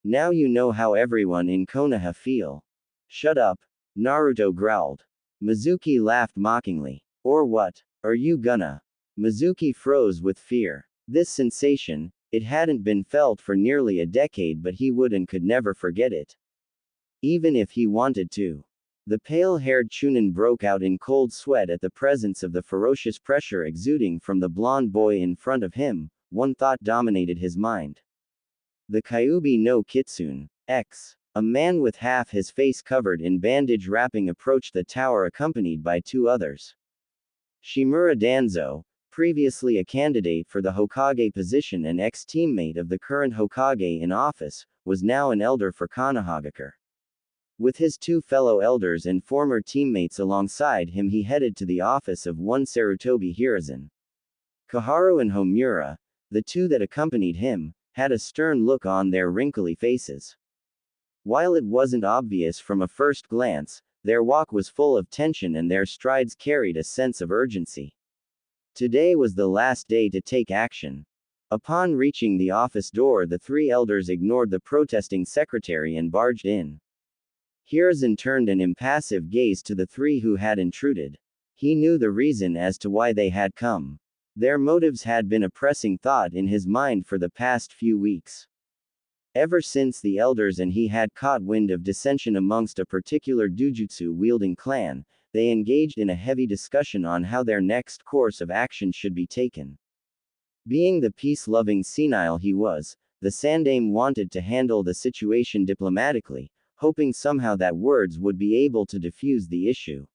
Now you know how everyone in Konoha feel. Shut up, Naruto growled. Mizuki laughed mockingly. Or what? Are you gonna? Mizuki froze with fear. This sensation, it hadn't been felt for nearly a decade, but he would and could never forget it. Even if he wanted to. The pale-haired Chunin broke out in cold sweat at the presence of the ferocious pressure exuding from the blonde boy in front of him. One thought dominated his mind. The Kyuubi no Kitsune. X. A man with half his face covered in bandage wrapping approached the tower accompanied by two others. Shimura Danzo, previously a candidate for the Hokage position and ex-teammate of the current Hokage in office, was now an elder for Konohagakure. With his two fellow elders and former teammates alongside him, he headed to the office of one Sarutobi Hiruzen. Koharu and Homura, the two that accompanied him, had a stern look on their wrinkly faces. While it wasn't obvious from a first glance, their walk was full of tension and their strides carried a sense of urgency. Today was the last day to take action. Upon reaching the office door, the three elders ignored the protesting secretary and barged in. Hiruzen turned an impassive gaze to the three who had intruded. He knew the reason as to why they had come. Their motives had been a pressing thought in his mind for the past few weeks. Ever since the elders and he had caught wind of dissension amongst a particular Dujutsu-wielding clan, they engaged in a heavy discussion on how their next course of action should be taken. Being the peace-loving senile he was, the Sandaime wanted to handle the situation diplomatically, hoping somehow that words would be able to diffuse the issue.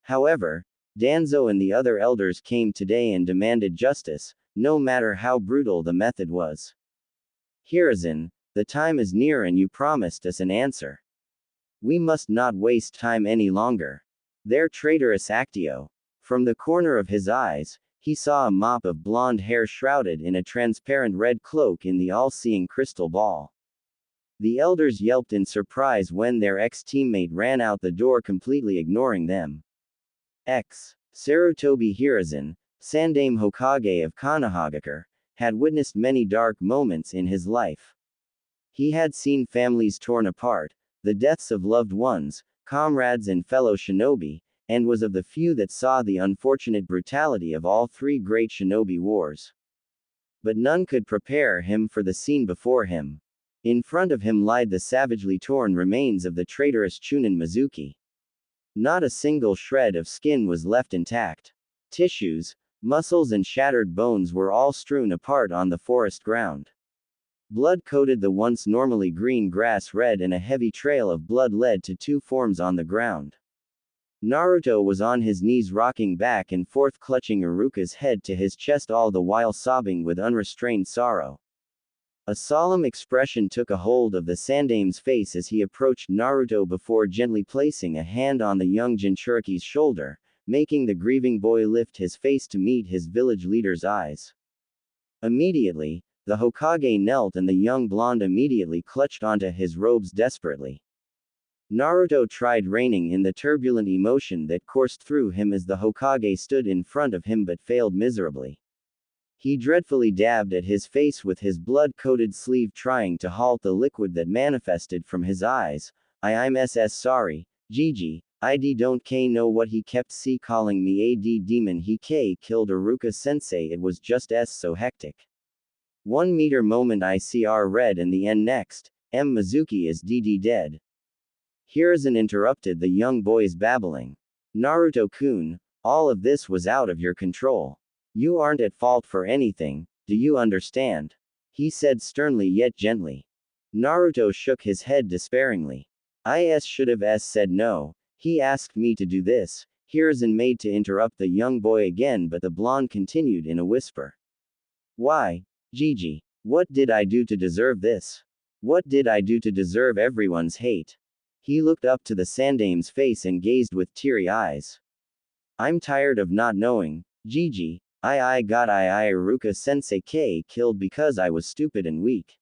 However, Danzo and the other elders came today and demanded justice, no matter how brutal the method was. Hiruzen, the time is near and you promised us an answer. We must not waste time any longer. Their traitorous Actio. From the corner of his eyes, he saw a mop of blonde hair shrouded in a transparent red cloak in the all-seeing crystal ball. The elders yelped in surprise when their ex-teammate ran out the door, completely ignoring them. Sarutobi Hiruzen, Sandaime Hokage of Konohagakure, had witnessed many dark moments in his life. He had seen families torn apart, the deaths of loved ones, comrades and fellow shinobi, and was of the few that saw the unfortunate brutality of all three great shinobi wars. But none could prepare him for the scene before him. In front of him lied the savagely torn remains of the traitorous Chunin Mizuki. Not a single shred of skin was left intact. Tissues, muscles and shattered bones were all strewn apart on the forest ground. Blood coated the once normally green grass red, and a heavy trail of blood led to two forms on the ground. Naruto was on his knees, rocking back and forth, clutching Iruka's head to his chest, all the while sobbing with unrestrained sorrow. A solemn expression took a hold of the Sandaime's face as he approached Naruto before gently placing a hand on the young Jinchuriki's shoulder, making the grieving boy lift his face to meet his village leader's eyes. Immediately, the Hokage knelt and the young blonde immediately clutched onto his robes desperately. Naruto tried reining in the turbulent emotion that coursed through him as the Hokage stood in front of him, but failed miserably. He dreadfully dabbed at his face with his blood-coated sleeve, trying to halt the liquid that manifested from his eyes. I'm sorry, Gigi, I don't know what he kept calling me a demon. He killed Iruka-sensei, it was just so hectic. 1 meter moment ICR read and the end next, Mizuki is dead. Hiruzen interrupted the young boy's babbling. Naruto-kun, all of this was out of your control. You aren't at fault for anything, do you understand? He said sternly yet gently. Naruto shook his head despairingly. I should have said no, he asked me to do this. Hiruzen made to interrupt the young boy again, but the blonde continued in a whisper. Why, Gigi, what did I do to deserve this? What did I do to deserve everyone's hate? He looked up to the Sandaime's face and gazed with teary eyes. I'm tired of not knowing, Gigi. I got Iruka-sensei killed because I was stupid and weak.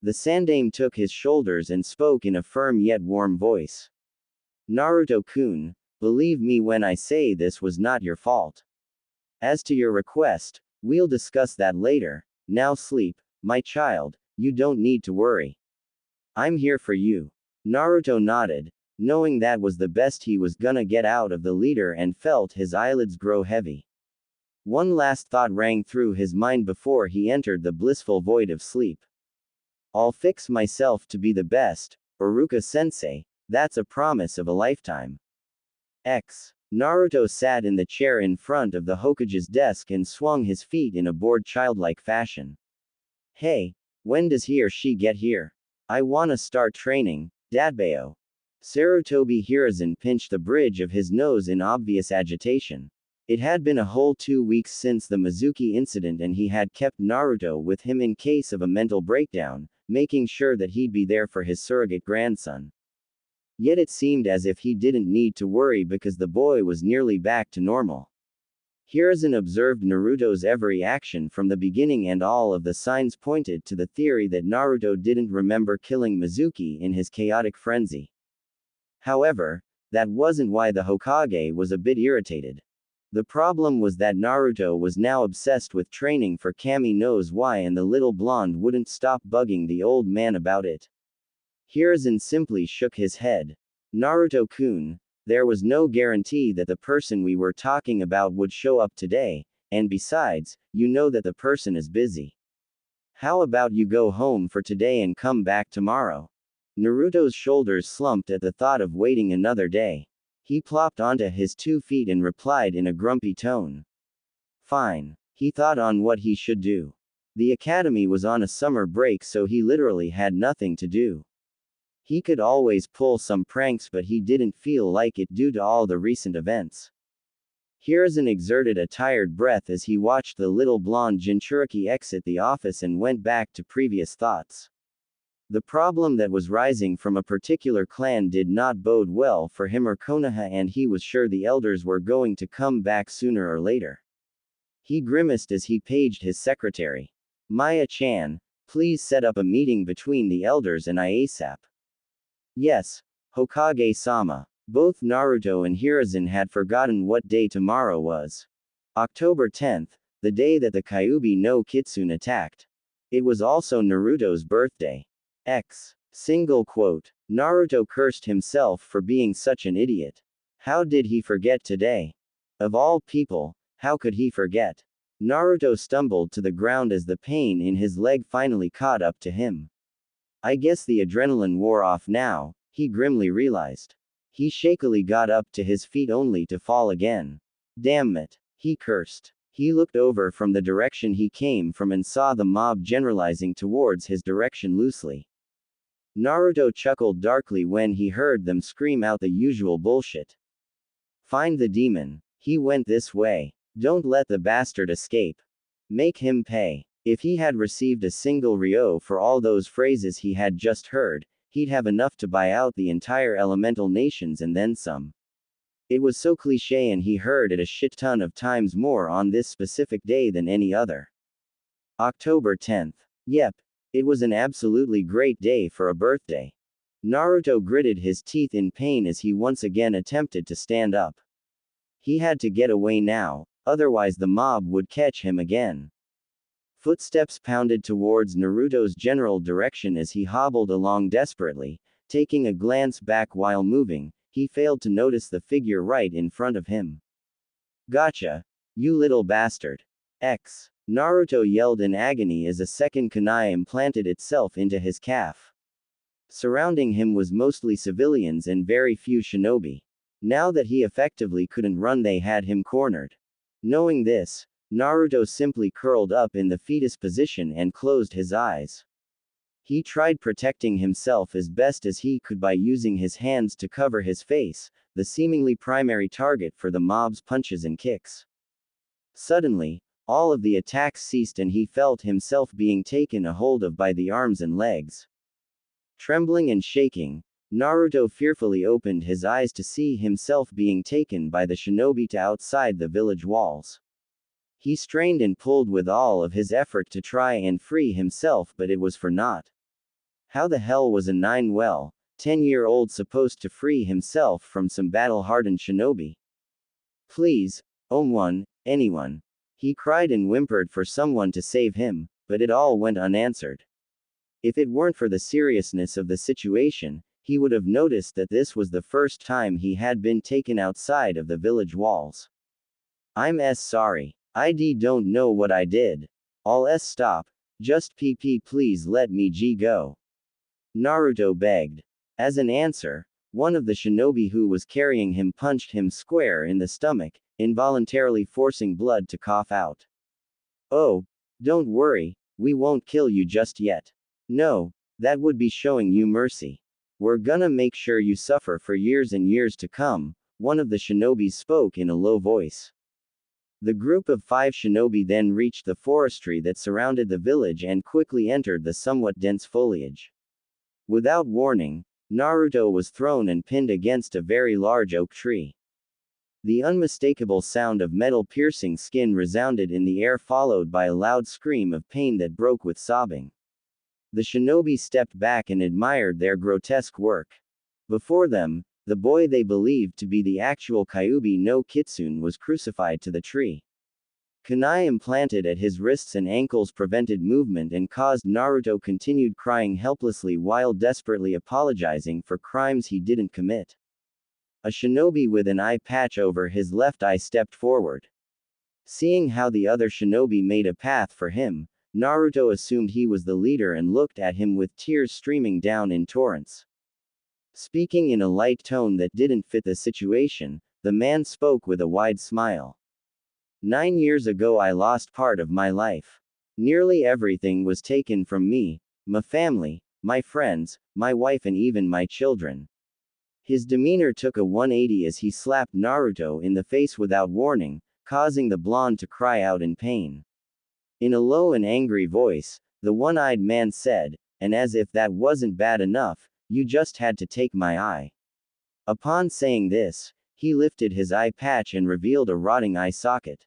The Sandaime took his shoulders and spoke in a firm yet warm voice. Naruto-kun, believe me when I say this was not your fault. As to your request, we'll discuss that later. Now sleep, my child, you don't need to worry. I'm here for you. Naruto nodded, knowing that was the best he was gonna get out of the leader, and felt his eyelids grow heavy. One last thought rang through his mind before he entered the blissful void of sleep. I'll fix myself to be the best, Iruka-sensei, That's a promise of a lifetime. Naruto sat in the chair in front of the Hokage's desk and swung his feet in a bored childlike fashion. Hey, when does he or she get here? I wanna start training, Dadbeo. Sarutobi Hiruzen pinched the bridge of his nose in obvious agitation. It had been a whole 2 weeks since the Mizuki incident and he had kept Naruto with him in case of a mental breakdown, making sure that he'd be there for his surrogate grandson. Yet it seemed as if he didn't need to worry because the boy was nearly back to normal. Hiruzen observed Naruto's every action from the beginning and all of the signs pointed to the theory that Naruto didn't remember killing Mizuki in his chaotic frenzy. However, that wasn't why the Hokage was a bit irritated. The problem was that Naruto was now obsessed with training for Kami knows why and the little blonde wouldn't stop bugging the old man about it. Hiruzen simply shook his head. Naruto-kun, there was no guarantee that the person we were talking about would show up today, and besides, you know that the person is busy. How about you go home for today and come back tomorrow? Naruto's shoulders slumped at the thought of waiting another day. He plopped onto his 2 feet and replied in a grumpy tone. Fine. He thought on what he should do. The academy was on a summer break so he literally had nothing to do. He could always pull some pranks but he didn't feel like it due to all the recent events. Hiruzen exerted a tired breath as he watched the little blonde Jinchuriki exit the office and went back to previous thoughts. The problem that was rising from a particular clan did not bode well for him or Konoha and he was sure the elders were going to come back sooner or later. He grimaced as he paged his secretary. Maya-chan, please set up a meeting between the elders and I ASAP. Yes, Hokage-sama. Both Naruto and Hiruzen had forgotten what day tomorrow was. October 10th, the day that the Kyuubi no Kitsune attacked. It was also Naruto's birthday. Single quote. Naruto cursed himself for being such an idiot. How did he forget today? Of all people, how could he forget? Naruto stumbled to the ground as the pain in his leg finally caught up to him. I guess the adrenaline wore off now, he grimly realized. He shakily got up to his feet only to fall again. Damn it, he cursed. He looked over from the direction he came from and saw the mob generalizing towards his direction loosely. Naruto chuckled darkly when he heard them scream out the usual bullshit. Find the demon. He went this way. Don't let the bastard escape. Make him pay. If he had received a single ryo for all those phrases he had just heard, he'd have enough to buy out the entire elemental nations and then some. It was so cliché and he heard it a shit ton of times more on this specific day than any other. October 10th. Yep. It was an absolutely great day for a birthday. Naruto gritted his teeth in pain as he once again attempted to stand up. He had to get away now, otherwise the mob would catch him again. Footsteps pounded towards Naruto's general direction as he hobbled along desperately, taking a glance back while moving. He failed to notice the figure right in front of him. Gotcha! You little bastard! Naruto yelled in agony as a second kunai implanted itself into his calf. Surrounding him was mostly civilians and very few shinobi. Now that he effectively couldn't run, they had him cornered. Knowing this, Naruto simply curled up in the fetus position and closed his eyes. He tried protecting himself as best as he could by using his hands to cover his face, the seemingly primary target for the mob's punches and kicks. Suddenly, all of the attacks ceased and he felt himself being taken a hold of by the arms and legs. Trembling and shaking, Naruto fearfully opened his eyes to see himself being taken by the shinobi to outside the village walls. He strained and pulled with all of his effort to try and free himself, but it was for naught. How the hell was a 10-year-old supposed to free himself from some battle-hardened shinobi? Please, anyone. He cried and whimpered for someone to save him, but it all went unanswered. If it weren't for the seriousness of the situation, he would have noticed that this was the first time he had been taken outside of the village walls. I'm sorry. I don't know what I did. Stop. Just please let me go. Naruto begged. As an answer, One of the shinobi who was carrying him punched him square in the stomach, involuntarily forcing blood to cough out. Oh, don't worry, we won't kill you just yet. No, that would be showing you mercy. We're gonna make sure you suffer for years and years to come, one of the shinobis spoke in a low voice. The group of 5 shinobi then reached the forestry that surrounded the village and quickly entered the somewhat dense foliage. Without warning, Naruto was thrown and pinned against a very large oak tree. The unmistakable sound of metal piercing skin resounded in the air, followed by a loud scream of pain that broke with sobbing. The shinobi stepped back and admired their grotesque work. Before them, the boy they believed to be the actual Kyuubi no Kitsune was crucified to the tree. Kunai implanted at his wrists and ankles prevented movement and caused Naruto continued crying helplessly while desperately apologizing for crimes he didn't commit. A shinobi with an eye patch over his left eye stepped forward. Seeing how the other shinobi made a path for him, Naruto assumed he was the leader and looked at him with tears streaming down in torrents. Speaking in a light tone that didn't fit the situation, the man spoke with a wide smile. 9 years ago I lost part of my life. Nearly everything was taken from me, my family, my friends, my wife and even my children. His demeanor took a 180 as he slapped Naruto in the face without warning, causing the blonde to cry out in pain. In a low and angry voice, the one-eyed man said, and as if that wasn't bad enough, you just had to take my eye. Upon saying this, he lifted his eye patch and revealed a rotting eye socket.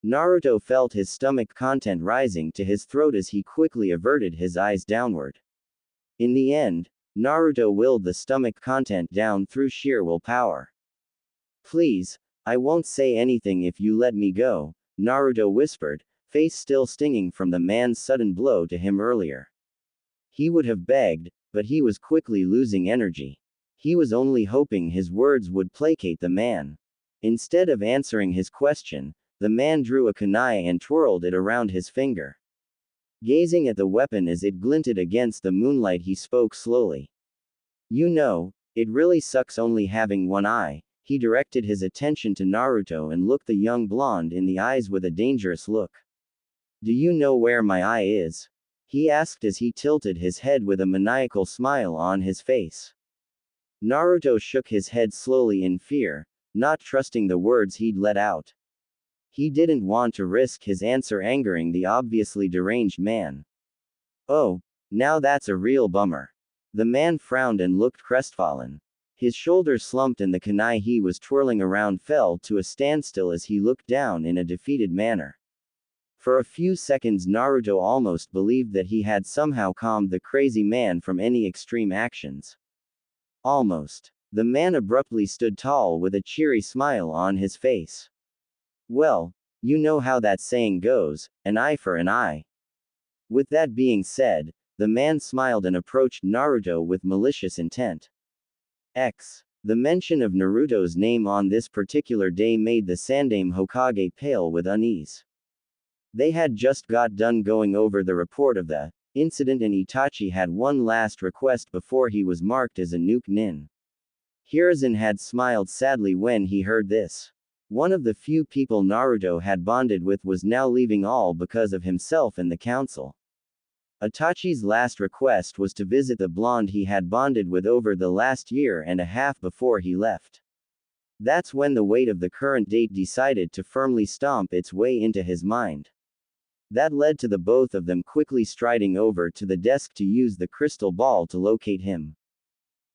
Naruto felt his stomach content rising to his throat as he quickly averted his eyes downward. In the end, Naruto willed the stomach content down through sheer willpower. Please, I won't say anything if you let me go, Naruto whispered, face still stinging from the man's sudden blow to him earlier. He would have begged, but he was quickly losing energy. He was only hoping his words would placate the man. Instead of answering his question, the man drew a kunai and twirled it around his finger. Gazing at the weapon as it glinted against the moonlight, he spoke slowly. You know, it really sucks only having one eye. He directed his attention to Naruto and looked the young blonde in the eyes with a dangerous look. Do you know where my eye is? He asked as he tilted his head with a maniacal smile on his face. Naruto shook his head slowly in fear, not trusting the words he'd let out. He didn't want to risk his answer angering the obviously deranged man. Oh, now that's a real bummer. The man frowned and looked crestfallen. His shoulders slumped and the kunai he was twirling around fell to a standstill as he looked down in a defeated manner. For a few seconds Naruto almost believed that he had somehow calmed the crazy man from any extreme actions. Almost. The man abruptly stood tall with a cheery smile on his face. Well, you know how that saying goes, an eye for an eye. With that being said, the man smiled and approached Naruto with malicious intent. The mention of Naruto's name on this particular day made the Sandaime Hokage pale with unease. They had just got done going over the report of the incident and Itachi had one last request before he was marked as a nuke nin. Hiruzen had smiled sadly when he heard this. One of the few people Naruto had bonded with was now leaving all because of himself and the council. Itachi's last request was to visit the blonde he had bonded with over the last year and a half before he left. That's when the weight of the current date decided to firmly stomp its way into his mind. That led to the both of them quickly striding over to the desk to use the crystal ball to locate him.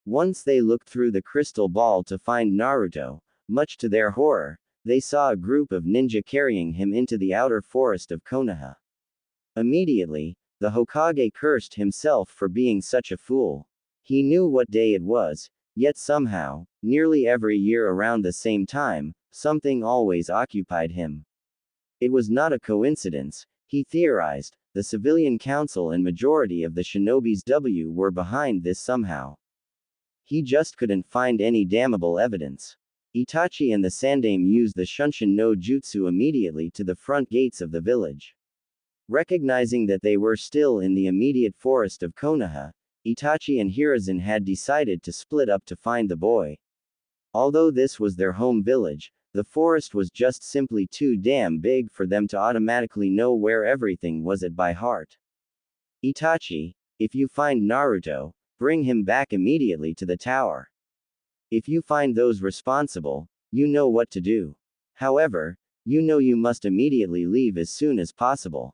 Once they looked through the crystal ball to find Naruto, much to their horror, they saw a group of ninja carrying him into the outer forest of Konoha. Immediately, the Hokage cursed himself for being such a fool. He knew what day it was, yet somehow, nearly every year around the same time, something always occupied him. It was not a coincidence, he theorized, the civilian council and majority of the shinobis were behind this somehow. He just couldn't find any damnable evidence. Itachi and the Sandaime used the Shunshin no Jutsu immediately to the front gates of the village. Recognizing that they were still in the immediate forest of Konoha, Itachi and Hiruzen had decided to split up to find the boy. Although this was their home village, the forest was just simply too damn big for them to automatically know where everything was at by heart. Itachi, if you find Naruto, bring him back immediately to the tower. If you find those responsible, you know what to do. However, you know you must immediately leave as soon as possible.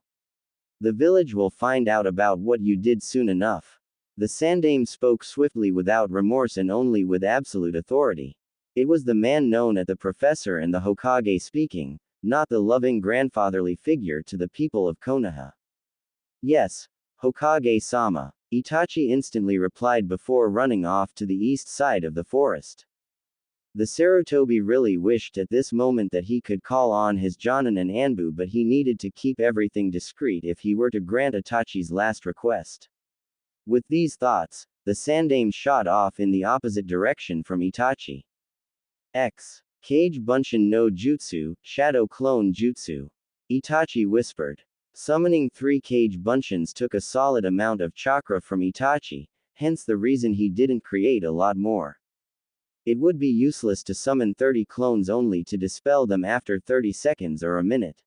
The village will find out about what you did soon enough. The Sandaime spoke swiftly without remorse and only with absolute authority. It was the man known as the professor and the Hokage speaking, not the loving grandfatherly figure to the people of Konoha. Yes, Hokage-sama, Itachi instantly replied before running off to the east side of the forest. The Sarutobi really wished at this moment that he could call on his Jonin and Anbu, but he needed to keep everything discreet if he were to grant Itachi's last request. With these thoughts, the Sandaime shot off in the opposite direction from Itachi. Kage Bunshin no Jutsu, Shadow Clone Jutsu. Itachi whispered. Summoning 3 Kage Bunshins took a solid amount of chakra from Itachi, hence the reason he didn't create a lot more. It would be useless to summon 30 clones only to dispel them after 30 seconds or a minute.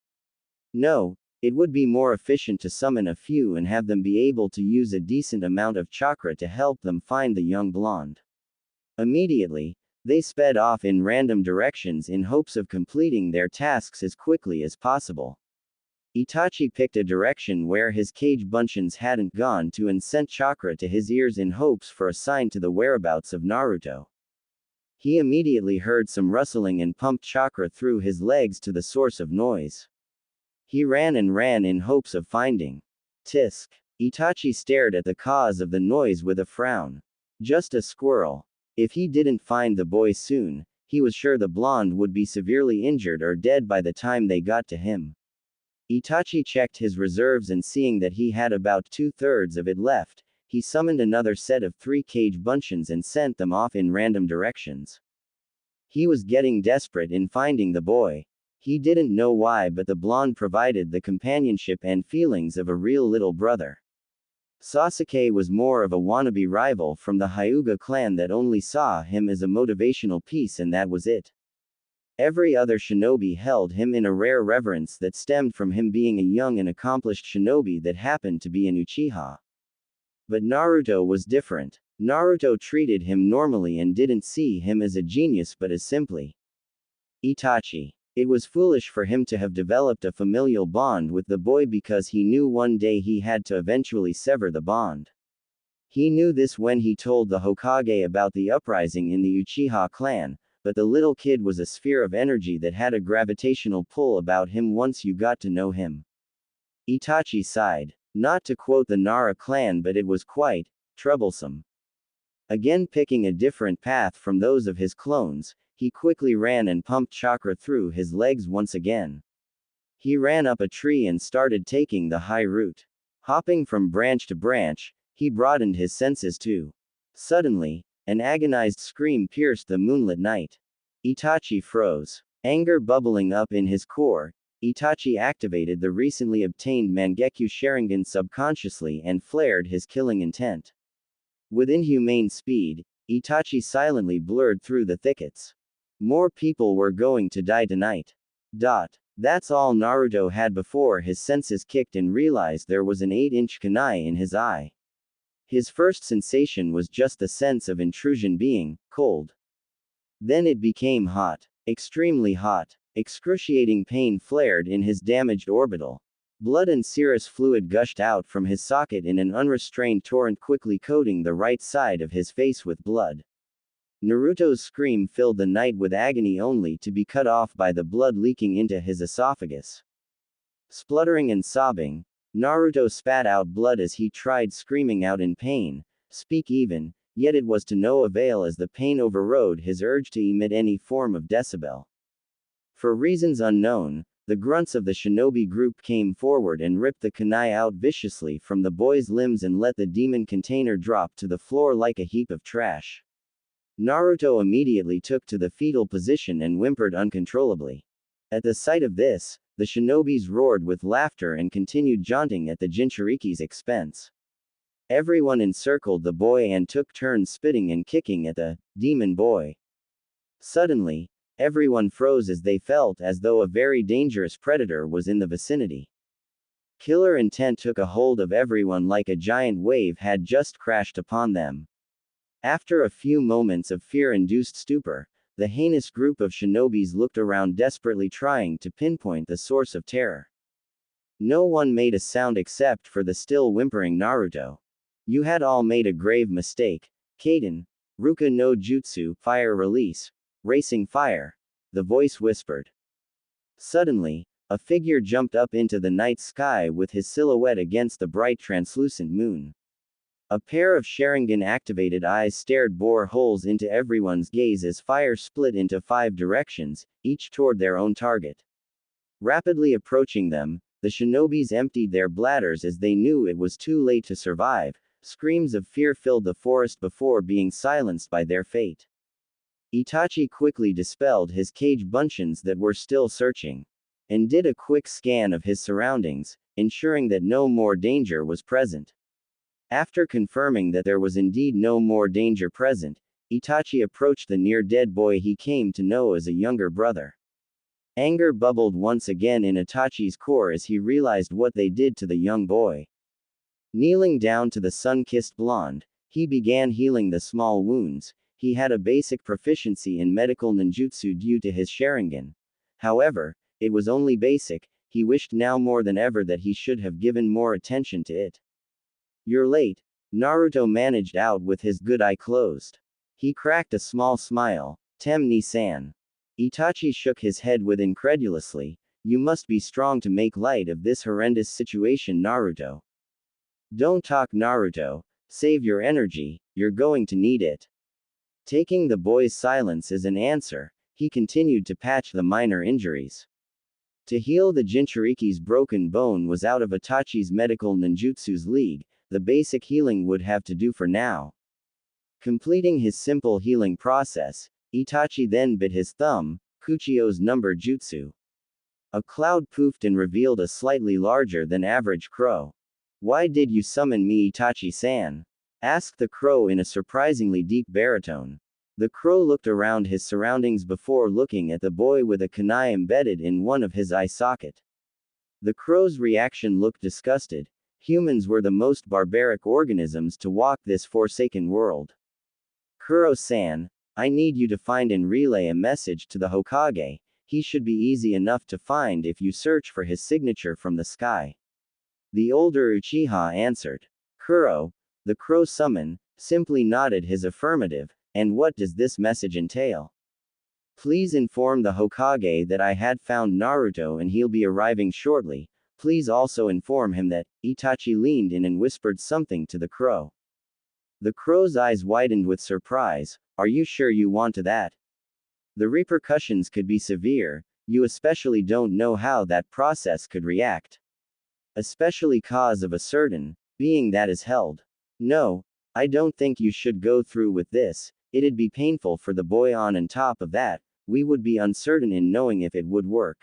No, it would be more efficient to summon a few and have them be able to use a decent amount of chakra to help them find the young blonde. Immediately, they sped off in random directions in hopes of completing their tasks as quickly as possible. Itachi picked a direction where his Kage Bunshins hadn't gone to and sent chakra to his ears in hopes for a sign to the whereabouts of Naruto. He immediately heard some rustling and pumped chakra through his legs to the source of noise. He ran and ran in hopes of finding. Tisk. Itachi stared at the cause of the noise with a frown. Just a squirrel. If he didn't find the boy soon, he was sure the blonde would be severely injured or dead by the time they got to him. Itachi checked his reserves and seeing that he had about 2/3 of it left, he summoned another set of 3 Kage Bunshins and sent them off in random directions. He was getting desperate in finding the boy. He didn't know why, but the blonde provided the companionship and feelings of a real little brother. Sasuke was more of a wannabe rival from the Hyuga clan that only saw him as a motivational piece, and that was it. Every other shinobi held him in a rare reverence that stemmed from him being a young and accomplished shinobi that happened to be an Uchiha. But Naruto was different. Naruto treated him normally and didn't see him as a genius but as simply Itachi. It was foolish for him to have developed a familial bond with the boy because he knew one day he had to eventually sever the bond. He knew this when he told the Hokage about the uprising in the Uchiha clan, but the little kid was a sphere of energy that had a gravitational pull about him once you got to know him. Itachi sighed. Not to quote the Nara clan, but it was quite troublesome. Again picking a different path from those of his clones, he quickly ran and pumped chakra through his legs once again. He ran up a tree and started taking the high route. Hopping from branch to branch, he broadened his senses too. Suddenly, an agonized scream pierced the moonlit night. Itachi froze. Anger bubbling up in his core, Itachi activated the recently obtained Mangekyo Sharingan subconsciously and flared his killing intent. With inhumane speed, Itachi silently blurred through the thickets. More people were going to die tonight. That's all Naruto had before his senses kicked and realized there was an 8-inch kunai in his eye. His first sensation was just the sense of intrusion being cold. Then it became hot. Extremely hot. Excruciating pain flared in his damaged orbital. Blood and serous fluid gushed out from his socket in an unrestrained torrent, quickly coating the right side of his face with blood. Naruto's scream filled the night with agony only to be cut off by the blood leaking into his esophagus. Spluttering and sobbing, Naruto spat out blood as he tried screaming out in pain, speak even, yet it was to no avail as the pain overrode his urge to emit any form of decibel. For reasons unknown, the grunts of the shinobi group came forward and ripped the kunai out viciously from the boy's limbs and let the demon container drop to the floor like a heap of trash. Naruto immediately took to the fetal position and whimpered uncontrollably. At the sight of this, the shinobis roared with laughter and continued jaunting at the Jinchuriki's expense. Everyone encircled the boy and took turns spitting and kicking at the demon boy. Suddenly, everyone froze as they felt as though a very dangerous predator was in the vicinity. Killer intent took a hold of everyone like a giant wave had just crashed upon them. After a few moments of fear-induced stupor, the heinous group of shinobis looked around desperately trying to pinpoint the source of terror. No one made a sound except for the still whimpering Naruto. You had all made a grave mistake. Kaden, Ruka no Jutsu, fire release, racing fire, the voice whispered. Suddenly, a figure jumped up into the night sky with his silhouette against the bright translucent moon. A pair of Sharingan-activated eyes stared bore holes into everyone's gaze as fire split into 5 directions, each toward their own target. Rapidly approaching them, the shinobis emptied their bladders as they knew it was too late to survive. Screams of fear filled the forest before being silenced by their fate. Itachi quickly dispelled his cage buncheons that were still searching, and did a quick scan of his surroundings, ensuring that no more danger was present. After confirming that there was indeed no more danger present, Itachi approached the near-dead boy he came to know as a younger brother. Anger bubbled once again in Itachi's core as he realized what they did to the young boy. Kneeling down to the sun-kissed blonde, he began healing the small wounds. He had a basic proficiency in medical ninjutsu due to his Sharingan. However, it was only basic. He wished now more than ever that he should have given more attention to it. "You're late," Naruto managed out with his good eye closed. He cracked a small smile. "Tem-ni-san." Itachi shook his head with incredulously. "You must be strong to make light of this horrendous situation, Naruto." "Don't talk, Naruto. Save your energy, you're going to need it." Taking the boy's silence as an answer, he continued to patch the minor injuries. To heal the Jinchuriki's broken bone was out of Itachi's medical ninjutsu's league. The basic healing would have to do for now. Completing his simple healing process, Itachi then bit his thumb, Kuchio's number jutsu. A cloud poofed and revealed a slightly larger than average crow. "Why did you summon me, Itachi-san?" asked the crow in a surprisingly deep baritone. The crow looked around his surroundings before looking at the boy with a kunai embedded in one of his eye socket. The crow's reaction looked disgusted. Humans were the most barbaric organisms to walk this forsaken world. "Kuro-san, I need you to find and relay a message to the Hokage. He should be easy enough to find if you search for his signature from the sky." The older Uchiha answered. Kuro, the crow summon, simply nodded his affirmative. "And what does this message entail?" "Please inform the Hokage that I had found Naruto and he'll be arriving shortly. Please also inform him that." Itachi leaned in and whispered something to the crow. The crow's eyes widened with surprise. "Are you sure you want to that? The repercussions could be severe. You especially don't know how that process could react. Especially cause of a certain being that is held. No, I don't think you should go through with this. It'd be painful for the boy on top of that, we would be uncertain in knowing if it would work.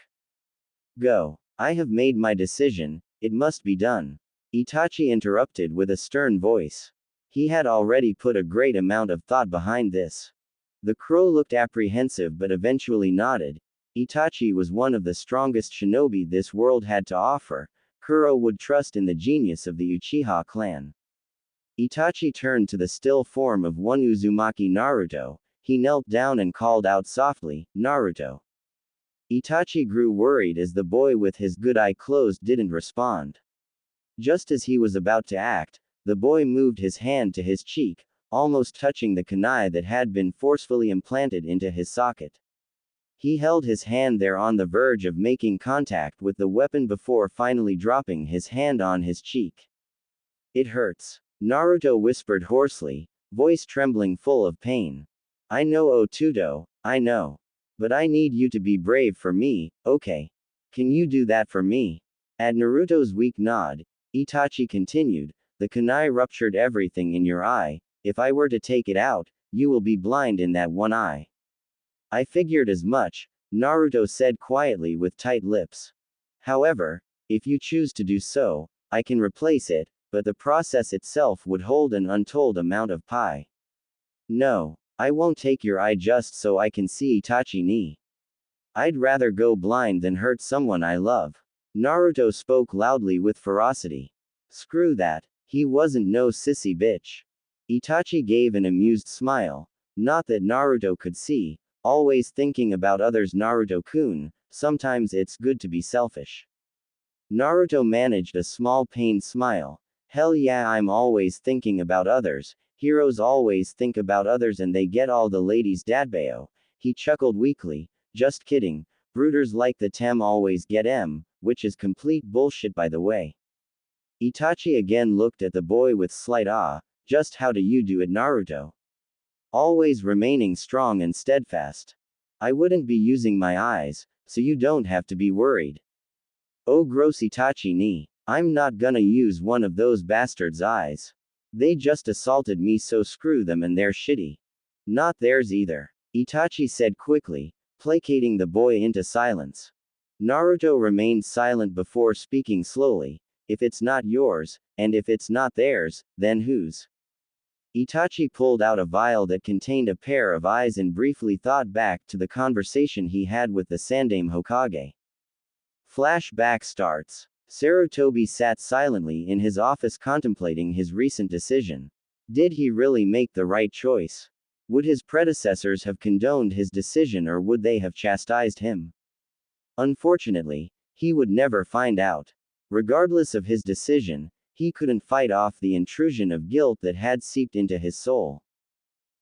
Go. I have made my decision, it must be done." Itachi interrupted with a stern voice. He had already put a great amount of thought behind this. The crow looked apprehensive but eventually nodded. Itachi was one of the strongest shinobi this world had to offer. Kuro would trust in the genius of the Uchiha clan. Itachi turned to the still form of one Uzumaki Naruto. He knelt down and called out softly, "Naruto." Itachi grew worried as the boy with his good eye closed didn't respond. Just as he was about to act, the boy moved his hand to his cheek, almost touching the kunai that had been forcefully implanted into his socket. He held his hand there on the verge of making contact with the weapon before finally dropping his hand on his cheek. "It hurts," Naruto whispered hoarsely, voice trembling full of pain. "I know, Otuto, I know. But I need you to be brave for me, okay? Can you do that for me?" At Naruto's weak nod, Itachi continued, "The kunai ruptured everything in your eye. If I were to take it out, you will be blind in that one eye." "I figured as much," Naruto said quietly with tight lips. "However, if you choose to do so, I can replace it. but the process itself would hold an untold amount of pi. No, I won't take your eye just so I can see Itachi ni. I'd rather go blind than hurt someone I love. Naruto spoke loudly with ferocity. Screw that, he wasn't no sissy bitch. Itachi gave an amused smile. Not that Naruto could see, always thinking about others. Naruto-kun, sometimes it's good to be selfish. Naruto managed a small pained smile. Hell yeah, I'm always thinking about others. Heroes always think about others and they get all the ladies. Dadbayo. He chuckled weakly. Just kidding. Brooders like the Tem always get M, which is complete bullshit by the way. Itachi again looked at the boy with slight awe. Just how do you do it, Naruto? Always remaining strong and steadfast. I wouldn't be using my eyes, so you don't have to be worried. Oh gross Itachi ni. I'm not gonna use one of those bastards' eyes. They just assaulted me, so screw them and their shitty. Not theirs either. Itachi said quickly, placating the boy into silence. Naruto remained silent before speaking slowly. If it's not yours, and if it's not theirs, then whose? Itachi pulled out a vial that contained a pair of eyes and briefly thought back to the conversation he had with the Sandaime Hokage. Flashback starts. Sarutobi sat silently in his office contemplating his recent decision. Did he really make the right choice? Would his predecessors have condoned his decision or would they have chastised him? Unfortunately, he would never find out. Regardless of his decision, he couldn't fight off the intrusion of guilt that had seeped into his soul.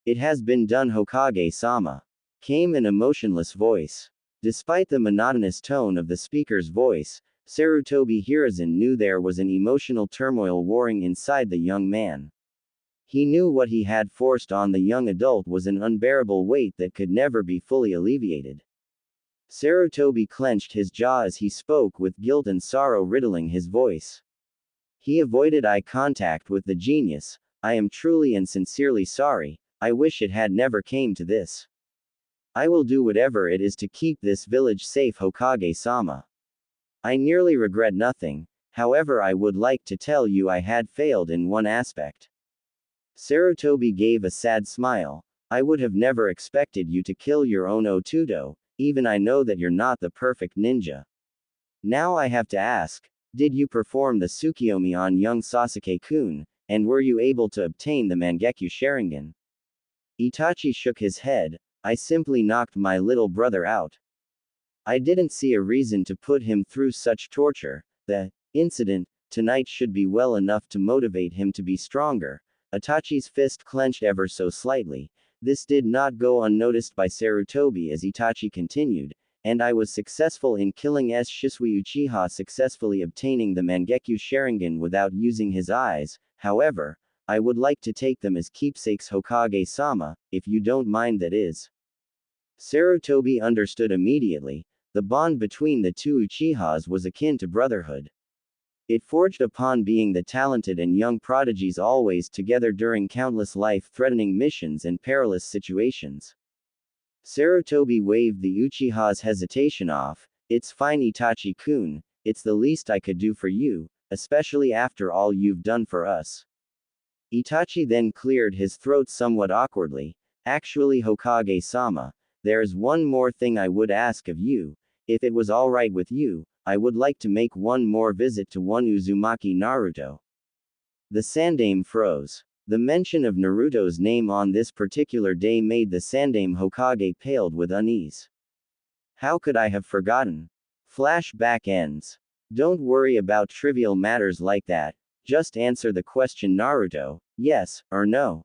It has been done, Hokage-sama. Came an emotionless voice. Despite the monotonous tone of the speaker's voice, Sarutobi Hiruzen knew there was an emotional turmoil warring inside the young man. He knew what he had forced on the young adult was an unbearable weight that could never be fully alleviated. Sarutobi clenched his jaw as he spoke with guilt and sorrow riddling his voice. He avoided eye contact with the genius. I am truly and sincerely sorry, I wish it had never came to this. I will do whatever it is to keep this village safe, Hokage-sama. I nearly regret nothing, however I would like to tell you I had failed in one aspect. Sarutobi gave a sad smile. I would have never expected you to kill your own Otudo, even I know that you're not the perfect ninja. Now I have to ask, did you perform the Tsukiyomi on young Sasuke-kun, and were you able to obtain the Mangekyo Sharingan? Itachi shook his head. I simply knocked my little brother out. I didn't see a reason to put him through such torture. The incident tonight should be well enough to motivate him to be stronger. Itachi's fist clenched ever so slightly. This did not go unnoticed by Sarutobi as Itachi continued, and I was successful in killing Shisui Uchiha, successfully obtaining the Mangekyo Sharingan without using his eyes. However, I would like to take them as keepsakes, Hokage-sama, if you don't mind, that is. Sarutobi understood immediately. The bond between the two Uchihas was akin to brotherhood. It forged upon being the talented and young prodigies always together during countless life-threatening missions and perilous situations. Sarutobi waved the Uchiha's hesitation off. It's fine, Itachi-kun, it's the least I could do for you, especially after all you've done for us. Itachi then cleared his throat somewhat awkwardly. Actually, Hokage-sama, there's one more thing I would ask of you. If it was alright with you, I would like to make one more visit to one Uzumaki Naruto. The Sandaime froze. The mention of Naruto's name on this particular day made the Sandaime Hokage paled with unease. How could I have forgotten? Flashback ends. Don't worry about trivial matters like that, just answer the question, Naruto, yes or no.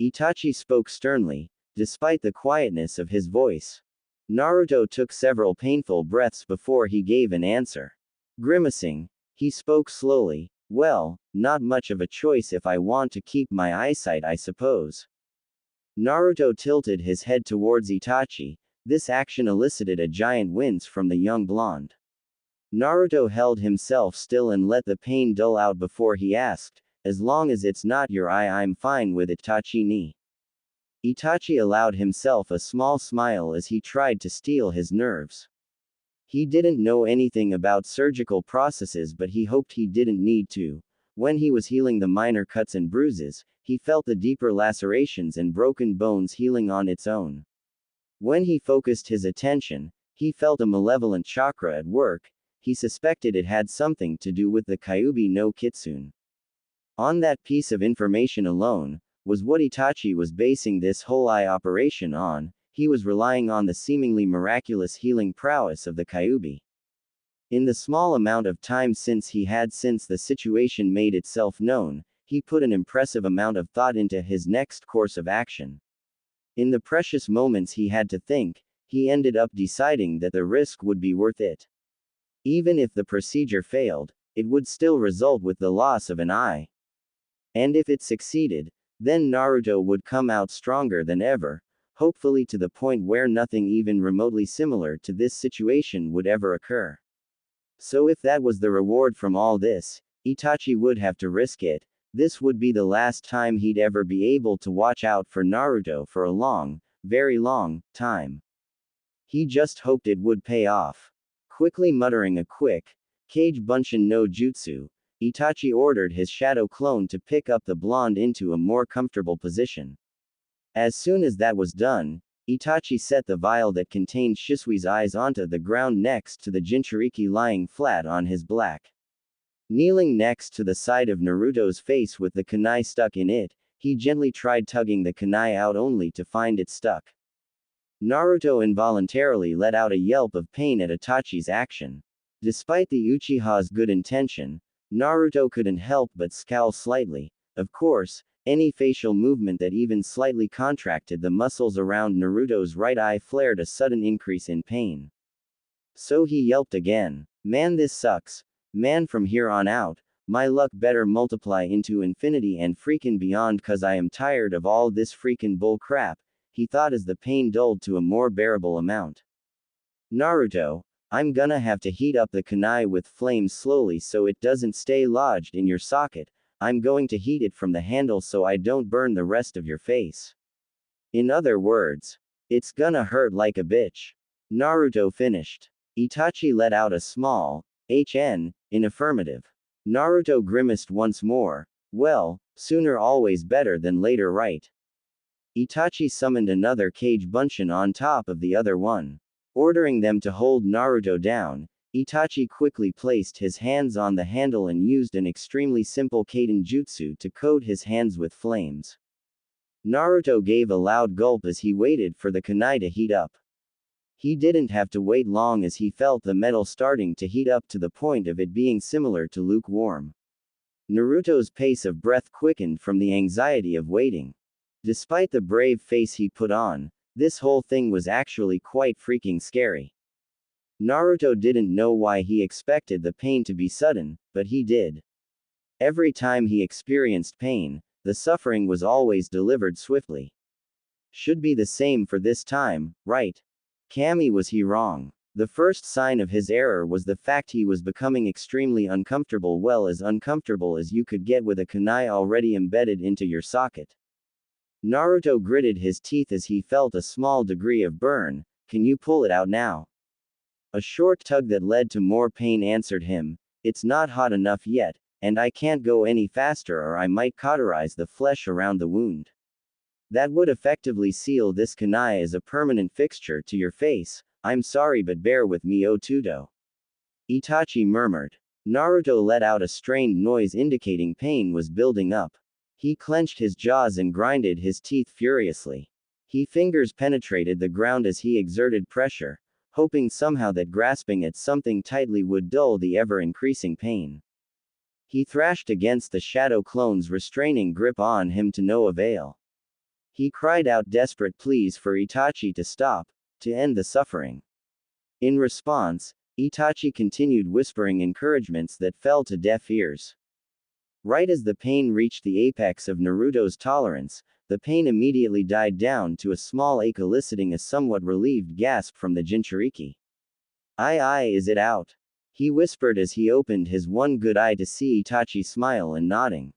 Itachi spoke sternly, despite the quietness of his voice. Naruto took several painful breaths before he gave an answer. Grimacing, he spoke slowly. Well, not much of a choice if I want to keep my eyesight, I suppose. Naruto tilted his head towards Itachi. This action elicited a giant wince from the young blonde. Naruto held himself still and let the pain dull out before he asked, as long as it's not your eye, I'm fine with it, Itachi-ni. Itachi allowed himself a small smile as he tried to steel his nerves. He didn't know anything about surgical processes, but he hoped he didn't need to. When he was healing the minor cuts and bruises, he felt the deeper lacerations and broken bones healing on its own. When he focused his attention, he felt a malevolent chakra at work. He suspected it had something to do with the Kyuubi no Kitsune. On that piece of information alone, was what Itachi was basing this whole eye operation on. He was relying on the seemingly miraculous healing prowess of the Kyuubi. In the small amount of time since the situation made itself known, he put an impressive amount of thought into his next course of action. In the precious moments he had to think, he ended up deciding that the risk would be worth it. Even if the procedure failed, it would still result with the loss of an eye. And if it succeeded, then Naruto would come out stronger than ever, hopefully to the point where nothing even remotely similar to this situation would ever occur. So if that was the reward from all this, Itachi would have to risk it. This would be the last time he'd ever be able to watch out for Naruto for a long, very long, time. He just hoped it would pay off. Quickly muttering a quick, Kage Bunshin no Jutsu, Itachi ordered his shadow clone to pick up the blonde into a more comfortable position. As soon as that was done, Itachi set the vial that contained Shisui's eyes onto the ground next to the Jinchuriki lying flat on his back. Kneeling next to the side of Naruto's face with the kunai stuck in it, he gently tried tugging the kunai out only to find it stuck. Naruto involuntarily let out a yelp of pain at Itachi's action. Despite the Uchiha's good intention, Naruto couldn't help but scowl slightly. Of course, any facial movement that even slightly contracted the muscles around Naruto's right eye flared a sudden increase in pain. So he yelped again. Man, this sucks. Man, from here on out, my luck better multiply into infinity and freakin' beyond, cause I am tired of all this freakin' bull crap, he thought as the pain dulled to a more bearable amount. Naruto, I'm gonna have to heat up the kunai with flames slowly so it doesn't stay lodged in your socket. I'm going to heat it from the handle so I don't burn the rest of your face. In other words, it's gonna hurt like a bitch. Naruto finished. Itachi let out a small, HN, in affirmative. Naruto grimaced once more. Well, sooner always better than later, right? Itachi summoned another Kage Bunshin on top of the other one. Ordering them to hold Naruto down, Itachi quickly placed his hands on the handle and used an extremely simple Kaden Jutsu to coat his hands with flames. Naruto gave a loud gulp as he waited for the kunai to heat up. He didn't have to wait long as he felt the metal starting to heat up to the point of it being similar to lukewarm. Naruto's pace of breath quickened from the anxiety of waiting. Despite the brave face he put on, this whole thing was actually quite freaking scary. Naruto didn't know why he expected the pain to be sudden, but he did. Every time he experienced pain, the suffering was always delivered swiftly. Should be the same for this time, right? Kami, was he wrong? The first sign of his error was the fact he was becoming extremely uncomfortable, well, as uncomfortable as you could get with a kunai already embedded into your socket. Naruto gritted his teeth as he felt a small degree of burn. Can you pull it out now? A short tug that led to more pain answered him. It's not hot enough yet, and I can't go any faster or I might cauterize the flesh around the wound. That would effectively seal this kunai as a permanent fixture to your face. I'm sorry, but bear with me, Otudo. Itachi murmured. Naruto let out a strained noise indicating pain was building up. He clenched his jaws and grinded his teeth furiously. His fingers penetrated the ground as he exerted pressure, hoping somehow that grasping at something tightly would dull the ever-increasing pain. He thrashed against the shadow clone's restraining grip on him to no avail. He cried out desperate pleas for Itachi to stop, to end the suffering. In response, Itachi continued whispering encouragements that fell to deaf ears. Right as the pain reached the apex of Naruto's tolerance, the pain immediately died down to a small ache, eliciting a somewhat relieved gasp from the Jinchuriki. Aye, is it out? He whispered as he opened his one good eye to see Itachi smile and nodding.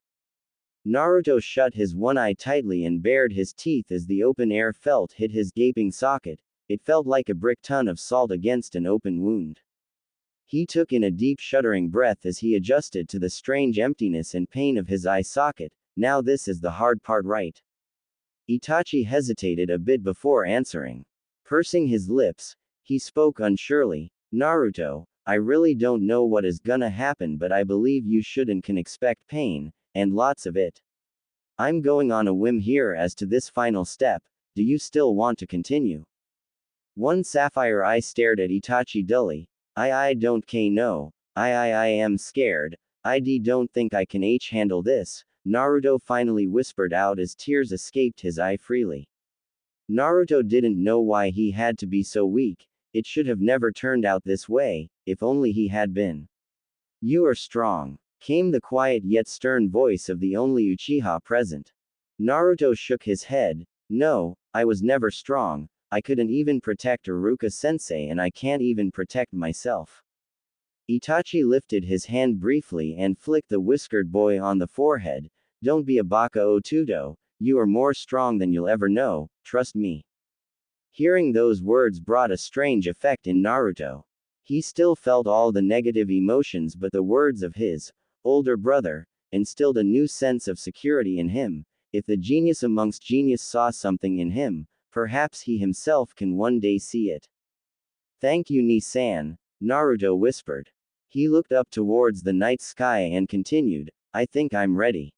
Naruto shut his one eye tightly and bared his teeth as the open air felt hit his gaping socket. It felt like a brick ton of salt against an open wound. He took in a deep shuddering breath as he adjusted to the strange emptiness and pain of his eye socket. Now this is the hard part, right? Itachi hesitated a bit before answering. Pursing his lips, he spoke unsurely. Naruto, I really don't know what is gonna happen, but I believe you should and can expect pain, and lots of it. I'm going on a whim here as to this final step. Do you still want to continue? One sapphire eye stared at Itachi dully. I don't know. I am scared. Don't think I can handle this, Naruto finally whispered out as tears escaped his eye freely. Naruto didn't know why he had to be so weak. It should have never turned out this way, if only he had been. You are strong, came the quiet yet stern voice of the only Uchiha present. Naruto shook his head. No, I was never strong. I couldn't even protect Iruka-sensei, and I can't even protect myself. Itachi lifted his hand briefly and flicked the whiskered boy on the forehead. Don't be a baka Otudo, you are more strong than you'll ever know, trust me. Hearing those words brought a strange effect in Naruto. He still felt all the negative emotions, but the words of his older brother instilled a new sense of security in him. If the genius amongst genius saw something in him, perhaps he himself can one day see it. Thank you, Ni-san, Naruto whispered. He looked up towards the night sky and continued, I think I'm ready.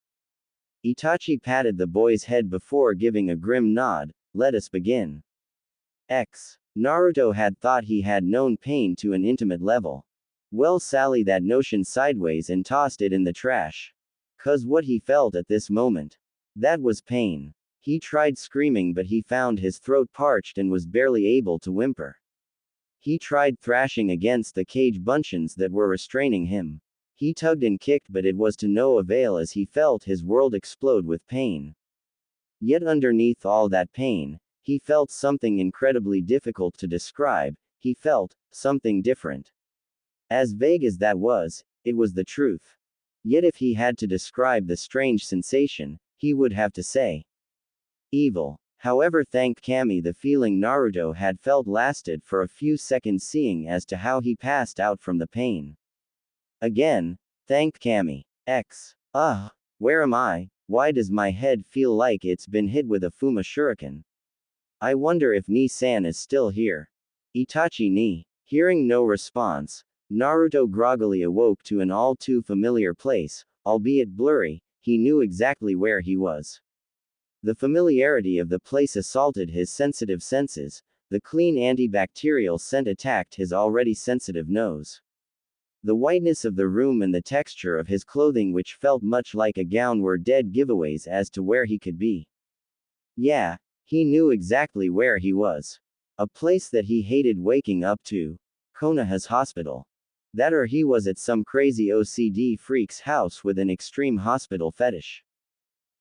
Itachi patted the boy's head before giving a grim nod. Let us begin. Naruto had thought he had known pain to an intimate level. Well, sally that notion sideways and tossed it in the trash. 'Cause what he felt at this moment, that was pain. He tried screaming, but he found his throat parched and was barely able to whimper. He tried thrashing against the cage buncheons that were restraining him. He tugged and kicked, but it was to no avail as he felt his world explode with pain. Yet underneath all that pain, he felt something incredibly difficult to describe. He felt something different. As vague as that was, it was the truth. Yet if he had to describe the strange sensation, he would have to say evil. However, thank Kami, the feeling Naruto had felt lasted for a few seconds, seeing as to how he passed out from the pain. Again, thank Kami. Where am I? Why does my head feel like it's been hit with a Fuma shuriken? I wonder if Ni-san is still here. Itachi Ni. Hearing no response, Naruto groggily awoke to an all too familiar place, albeit blurry. He knew exactly where he was. The familiarity of the place assaulted his sensitive senses. The clean antibacterial scent attacked his already sensitive nose. The whiteness of the room and the texture of his clothing, which felt much like a gown, were dead giveaways as to where he could be. Yeah, he knew exactly where he was. A place that he hated waking up to. Konoha's hospital. That or he was at some crazy OCD freak's house with an extreme hospital fetish.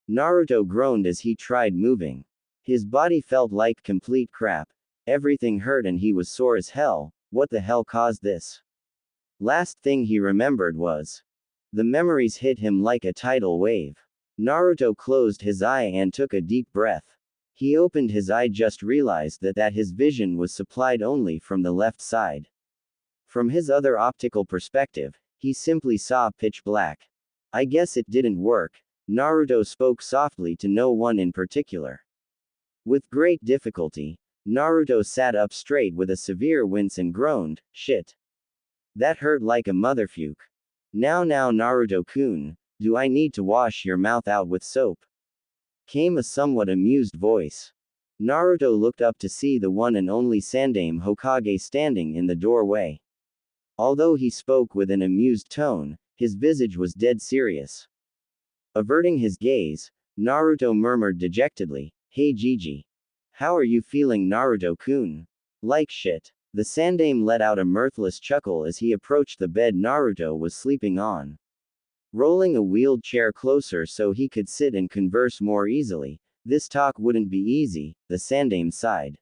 Naruto groaned as he tried moving. His body felt like complete crap. Everything hurt and he was sore as hell. What the hell caused this? Last thing he remembered was. The memories hit him like a tidal wave. Naruto closed his eye and took a deep breath. He opened his eye, just realized that his vision was supplied only from the left side. From his other optical perspective, he simply saw pitch black. I guess it didn't work. Naruto spoke softly to no one in particular. With great difficulty, Naruto sat up straight with a severe wince and groaned, shit. That hurt like a motherfuck. Now Naruto-kun, do I need to wash your mouth out with soap? Came a somewhat amused voice. Naruto looked up to see the one and only Sandaime Hokage standing in the doorway. Although he spoke with an amused tone, his visage was dead serious. Averting his gaze, Naruto murmured dejectedly, Hey Gigi. How are you feeling, Naruto-kun? Like shit. The Sandaime let out a mirthless chuckle as he approached the bed Naruto was sleeping on. Rolling a wheeled chair closer so he could sit and converse more easily, this talk wouldn't be easy, the Sandaime sighed.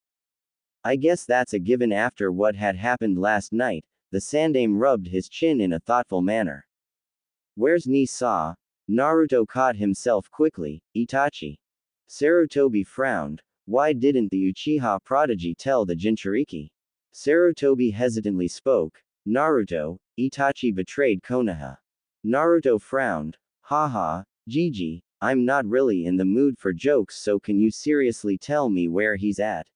I guess that's a given after what had happened last night. The Sandaime rubbed his chin in a thoughtful manner. Where's Ni-sa? Naruto caught himself quickly. Itachi. Sarutobi frowned. Why didn't the Uchiha prodigy tell the Jinchuriki? Sarutobi hesitantly spoke. Naruto, Itachi betrayed Konoha. Naruto frowned. Haha, Gigi, I'm not really in the mood for jokes, so can you seriously tell me where he's at?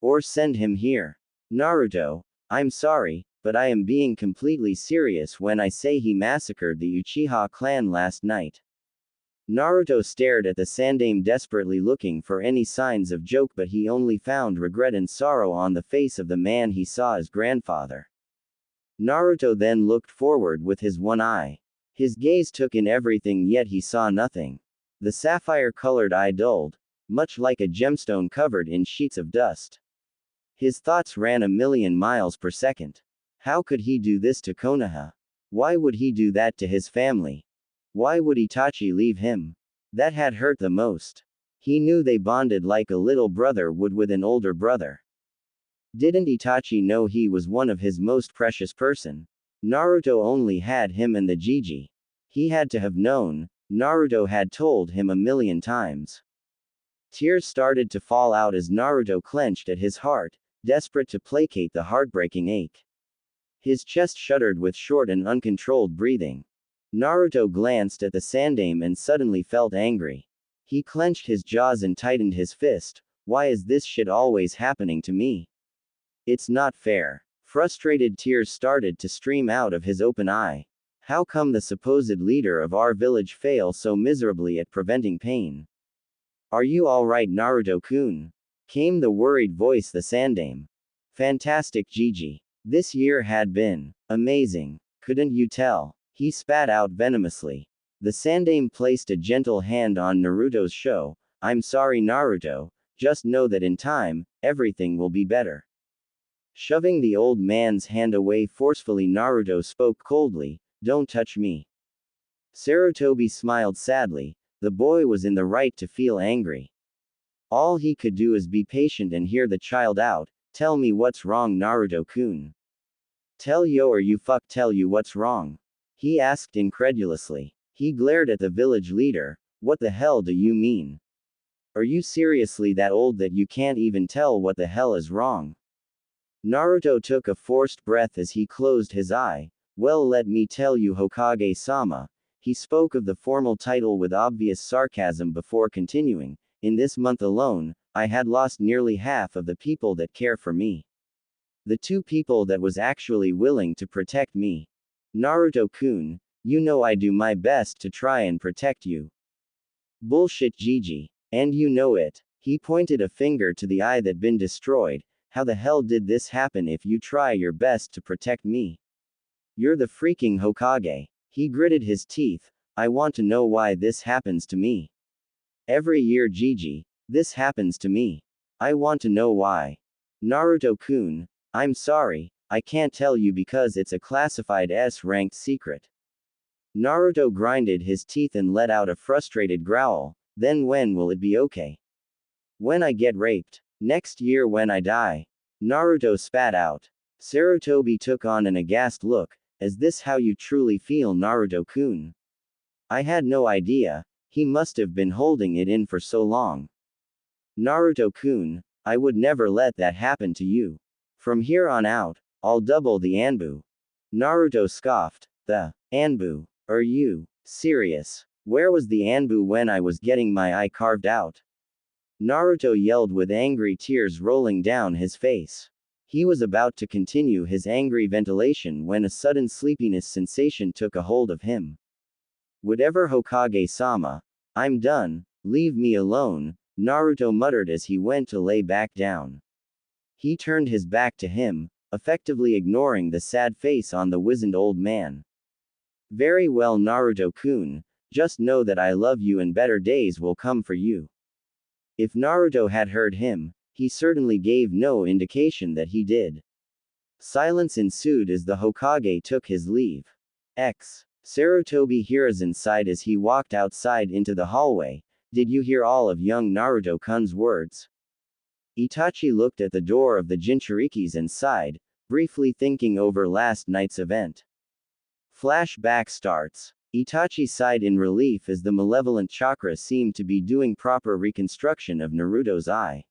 Or send him here. Naruto, I'm sorry, but I am being completely serious when I say he massacred the Uchiha clan last night. Naruto stared at the Sandaime desperately looking for any signs of joke, but he only found regret and sorrow on the face of the man he saw as grandfather. Naruto then looked forward with his one eye. His gaze took in everything, yet he saw nothing. The sapphire-colored eye dulled, much like a gemstone covered in sheets of dust. His thoughts ran 1,000,000 miles per second. How could he do this to Konoha? Why would he do that to his family? Why would Itachi leave him? That had hurt the most. He knew they bonded like a little brother would with an older brother. Didn't Itachi know he was one of his most precious person? Naruto only had him and the Gigi. He had to have known. Naruto had told him 1,000,000 times. Tears started to fall out as Naruto clenched at his heart, desperate to placate the heartbreaking ache. His chest shuddered with short and uncontrolled breathing. Naruto glanced at the Sandaime and suddenly felt angry. He clenched his jaws and tightened his fist. Why is this shit always happening to me? It's not fair. Frustrated tears started to stream out of his open eye. How come the supposed leader of our village fails so miserably at preventing pain? Are you alright, Naruto-kun? Came the worried voice the Sandaime. Fantastic, Gigi. This year had been amazing. Couldn't you tell? He spat out venomously. The Sandaime placed a gentle hand on Naruto's shoulder. I'm sorry, Naruto. Just know that in time, everything will be better. Shoving the old man's hand away forcefully, Naruto spoke coldly, don't touch me. Sarutobi smiled sadly. The boy was in the right to feel angry. All he could do is be patient and hear the child out. Tell me what's wrong, Naruto-kun. Tell you what's wrong? He asked incredulously. He glared at the village leader. What the hell do you mean? Are you seriously that old that you can't even tell what the hell is wrong? Naruto took a forced breath as he closed his eye. Well, let me tell you, Hokage-sama. He spoke of the formal title with obvious sarcasm before continuing. In this month alone, I had lost nearly half of the people that care for me. The two people that was actually willing to protect me. Naruto-kun, you know I do my best to try and protect you. Bullshit, Gigi. And you know it. He pointed a finger to the eye that been destroyed. How the hell did this happen if you try your best to protect me? You're the freaking Hokage. He gritted his teeth. I want to know why this happens to me. Every year, Gigi, this happens to me. I want to know why. Naruto-kun, I'm sorry, I can't tell you because it's a classified S-ranked secret. Naruto grinded his teeth and let out a frustrated growl. Then when will it be okay? When I get raped. Next year when I die. Naruto spat out. Sarutobi took on an aghast look. Is this how you truly feel, Naruto-kun? I had no idea. He must have been holding it in for so long. Naruto-kun, I would never let that happen to you. From here on out, I'll double the Anbu. Naruto scoffed. The Anbu? Are you serious? Where was the Anbu when I was getting my eye carved out? Naruto yelled with angry tears rolling down his face. He was about to continue his angry ventilation when a sudden sleepiness sensation took a hold of him. Whatever, Hokage-sama. I'm done. Leave me alone, Naruto muttered as he went to lay back down. He turned his back to him, effectively ignoring the sad face on the wizened old man. Very well, Naruto-kun. Just know that I love you and better days will come for you. If Naruto had heard him, he certainly gave no indication that he did. Silence ensued as the Hokage took his leave. Sarutobi Hiruzen sighed as he walked outside into the hallway. Did you hear all of young Naruto-kun's words? Itachi looked at the door of the Jinchurikis and sighed, briefly thinking over last night's event. Flashback starts. Itachi sighed in relief as the malevolent chakra seemed to be doing proper reconstruction of Naruto's eye.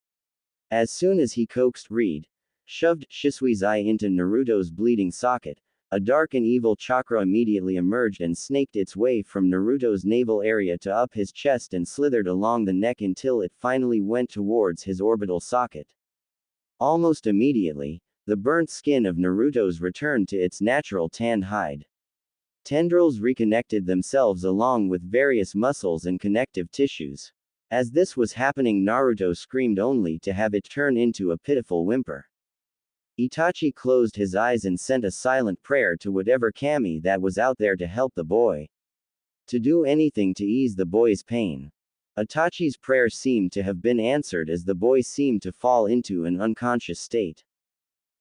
As soon as he coaxed Reed, shoved Shisui's eye into Naruto's bleeding socket. A dark and evil chakra immediately emerged and snaked its way from Naruto's navel area to up his chest and slithered along the neck until it finally went towards his orbital socket. Almost immediately, the burnt skin of Naruto's returned to its natural tanned hide. Tendrils reconnected themselves along with various muscles and connective tissues. As this was happening, Naruto screamed only to have it turn into a pitiful whimper. Itachi closed his eyes and sent a silent prayer to whatever kami that was out there to help the boy. To do anything to ease the boy's pain. Itachi's prayer seemed to have been answered as the boy seemed to fall into an unconscious state.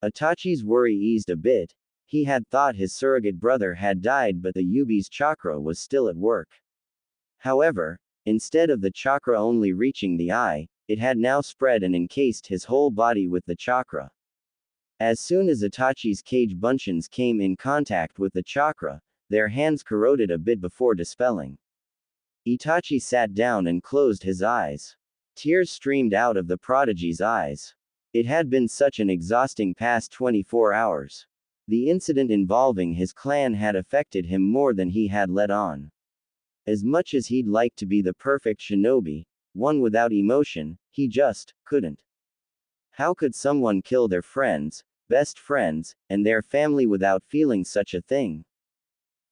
Itachi's worry eased a bit. He had thought his surrogate brother had died, but the Yubi's chakra was still at work. However, instead of the chakra only reaching the eye, it had now spread and encased his whole body with the chakra. As soon as Itachi's cage buncheons came in contact with the chakra, their hands corroded a bit before dispelling. Itachi sat down and closed his eyes. Tears streamed out of the prodigy's eyes. It had been such an exhausting past 24 hours. The incident involving his clan had affected him more than he had let on. As much as he'd like to be the perfect shinobi, one without emotion, he just couldn't. How could someone kill their friends, best friends, and their family without feeling such a thing?